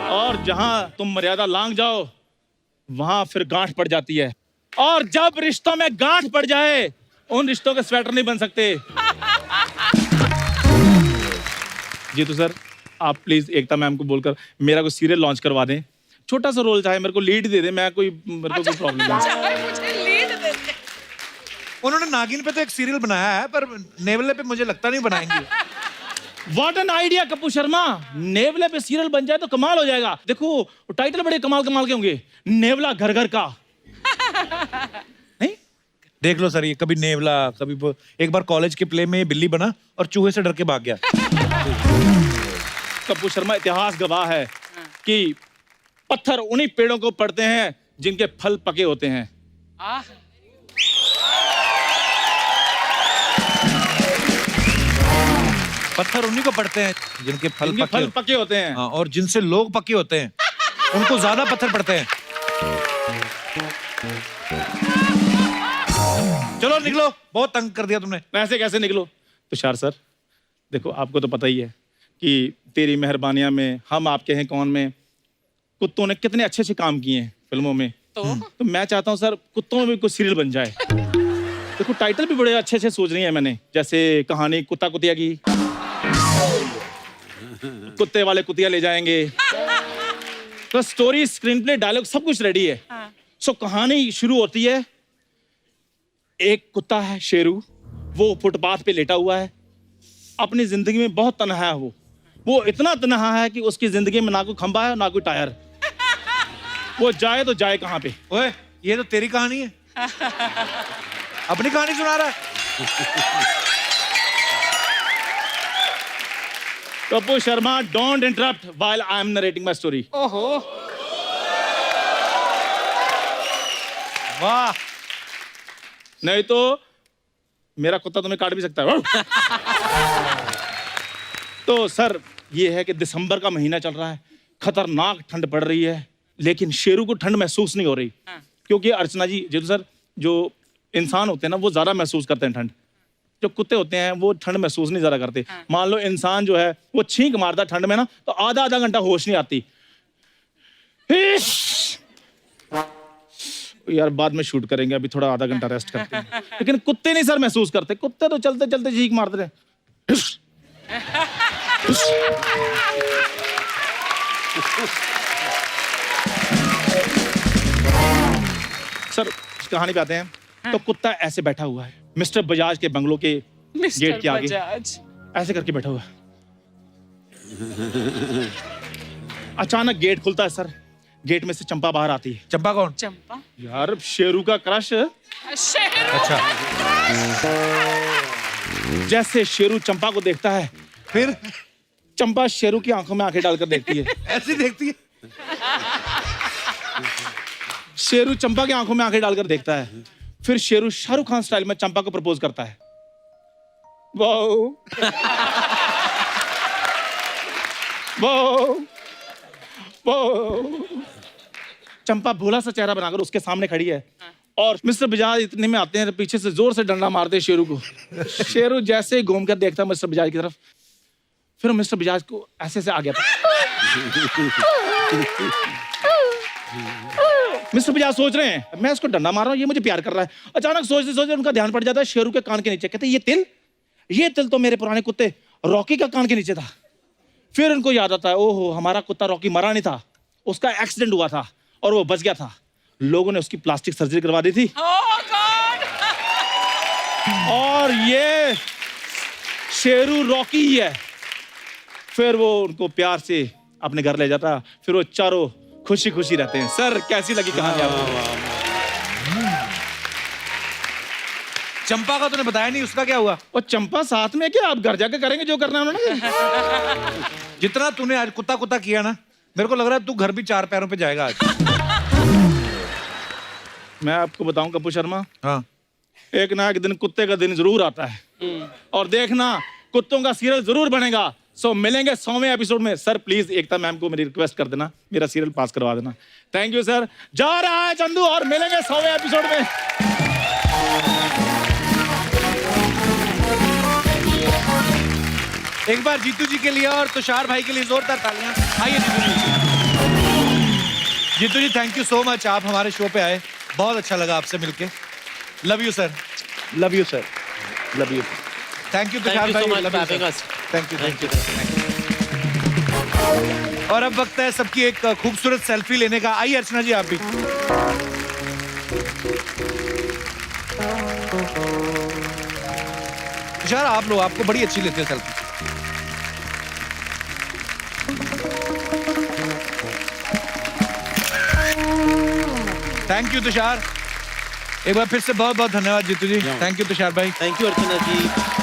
और जहां तुम मर्यादा लांग जाओ वहां फिर गांठ पड़ जाती है, और जब रिश्तों में गांठ पड़ जाए उन रिश्तों के स्वेटर नहीं बन सकते। जीतू सर, आप प्लीज एकता मैम को बोलकर मेरा कोई सीरियल लॉन्च करवा दें, छोटा सा रोल चाहे, मेरे को लीड दे दे, मेरे को कोई प्रॉब्लम नहीं। उन्होंने नागिन पे तो एक सीरियल बनाया है, पर नेवले पे मुझे लगता नहीं बनाएंगे। What an idea Kappu Sharma, नेवले पे सीरियल बन जाए तो कमाल हो जाएगा। देखो टाइटल बड़े कमाल कमाल के होंगे, नेवला घर घर का। नहीं देख लो सर, ये कभी नेवला, कभी एक बार कॉलेज के प्ले में ये बिल्ली बना और चूहे से डर के भाग गया। कप्पू शर्मा, इतिहास गवाह है कि पत्थर उन्हीं पेड़ों को पड़ते हैं जिनके फल पके होते हैं। पत्थर उन्हीं को पड़ते हैं जिनके फल इनके फल पके होते हैं। हाँ, और जिनसे लोग पके होते हैं उनको ज्यादा पत्थर पड़ते हैं। चलो निकलो, बहुत तंग कर दिया तुमने। ऐसे कैसे निकलो? तुषार सर देखो, आपको तो पता ही है कि तेरी मेहरबानियां में, हम आपके हैं कौन में कुत्तों ने कितने अच्छे अच्छे काम किए हैं फिल्मों में। तो मैं चाहता हूँ सर कुत्तों में भी कुछ सीरियल बन जाए। देखो टाइटल भी बड़े अच्छे अच्छे सोच रही है मैंने, जैसे कहानी कुत्ता कुतिया की, कुत्ते वाले कुतिया ले जाएंगे, तो स्टोरी, स्क्रीन प्ले, डायलॉग सब कुछ रेडी है। सो कहानी शुरू होती है, एक कुत्ता है शेरू, वो फुटपाथ पे लेटा हुआ है, अपनी जिंदगी में बहुत तन्हा है। वो इतना तन्हा है कि उसकी जिंदगी में ना कोई खंबा है ना कोई टायर। वो जाए तो जाए कहाँ पे? ओए, ये तो तेरी कहानी है। अपनी कहानी सुना रहा है। Kapoor Sharma, don't interrupt while I am narrating my story. ओहो, वाह, नहीं तो मेरा कुत्ता तुम्हें काट भी सकता है। तो सर ये है कि दिसंबर का महीना चल रहा है, खतरनाक ठंड पड़ रही है, लेकिन शेरू को ठंड महसूस नहीं हो रही। क्योंकि अर्चना जी, जो सर जो इंसान होते हैं ना वो ज्यादा महसूस करते हैं ठंड, जो कुत्ते होते हैं वो ठंड महसूस नहीं ज्यादा करते। मान लो इंसान जो है वो छींक मारता ठंड में ना, तो आधा आधा घंटा होश नहीं आती। यार बाद में शूट करेंगे, अभी थोड़ा आधा घंटा रेस्ट करते हैं। लेकिन कुत्ते नहीं सर महसूस करते, कुत्ते तो चलते चलते छींक मारते रहे। सर कहानी पे आते हैं। तो कुत्ता ऐसे बैठा हुआ है मिस्टर बजाज के बंगलों के गेट के आगे, ऐसे करके बैठा हुआ है। अचानक गेट खुलता है सर, गेट में से चंपा बाहर आती है। चंपा कौन? चंपा यार शेरू का क्रश। अच्छा, जैसे शेरू चंपा को देखता है, फिर चंपा शेरू की आंखों में आंखें डालकर देखती है। ऐसी देखती है। शेरू चंपा की आंखों में आंखें डालकर देखता है। फिर शेरू शाहरुख खान स्टाइल में चंपा को प्रपोज करता है। Wow wow wow. चंपा भोला सा चेहरा बनाकर उसके सामने खड़ी है, और मिस्टर बजाज इतने में आते हैं, पीछे से जोर से डंडा मारते हैं शेरू को। शेरू जैसे ही घूम कर देखता है मिस्टर बजाज की तरफ, फिर मिस्टर बजाज को ऐसे से आ गया था। मिस्टर बजाज सोच रहे हैं मैं इसको डंडा मार रहा हूँ, ये मुझे प्यार कर रहा है। अचानक सोचते सोचते उनका ध्यान पड़ जाता है शेरू के कान के नीचे। कहते ये तिल तो मेरे पुराने कुत्ते रॉकी का कान के नीचे था। फिर उनको याद आता है, ओहो हमारा कुत्ता रॉकी मरा नहीं था, उसका एक्सीडेंट हुआ था और वो बच गया था। लोगों ने उसकी प्लास्टिक सर्जरी करवा दी थी। oh God! और ये शेरू रॉकी ही है। फिर वो उनको प्यार से अपने घर ले जाता, फिर वो चारों खुशी खुशी रहते हैं। सर कैसी लगी कहानी आपको? चंपा का तूने बताया नहीं, उसका क्या हुआ? और चंपा साथ में क्या, आप घर जाके करेंगे जो करना है उन्होंने। जितना तूने आज कुत्ता कुत्ता किया ना, मेरे को लग रहा है तू घर भी 4 पैरों पे जाएगा आज। मैं आपको बताऊं कपूर शर्मा, हाँ, एक ना एक दिन कुत्ते का दिन जरूर आता है, और देखना कुत्तों का सीरियल जरूर बनेगा। सो मिलेंगे 100वें एपिसोड में। सर प्लीज एकता मैम को मेरी रिक्वेस्ट कर देना, मेरा सीरियल पास करवा देना। Thank you sir. जा रहा है चंदू, और मिलेंगे 100वें एपिसोड में। एक बार जीतू जी के लिए और तुषार भाई के लिए जोरदार तालियां। आइए जीतू जी। जीतू जी थैंक यू सो मच, आप हमारे शो पे आए, बहुत अच्छा लगा आपसे मिलके। Love you sir. Love you sir. Love you. Thank you Tushar भाई, love you sir. Thank you. और अब वक्त है सबकी एक खूबसूरत सेल्फी लेने का। आइए अर्चना जी आप भी। तुषार आप लो, आपको बड़ी अच्छी लेते हैं सेल्फी। थैंक यू तुषार, एक बार फिर से बहुत बहुत धन्यवाद जीतू जी। थैंक यू तुषार भाई। थैंक यू अर्चना जी।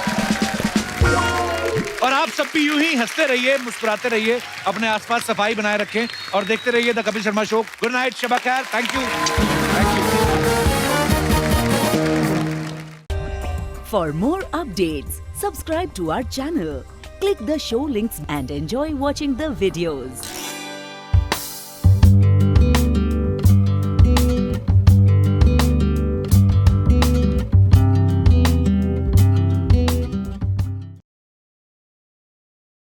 और आप सब भी यूं ही हंसते रहिए, मुस्कुराते रहिए, अपने आसपास सफाई बनाए रखें और देखते रहिए the Kapil Sharma show. Good night, शबा खैर। Thank you. For more updates, subscribe to our channel, Click the show links and enjoy watching the videos.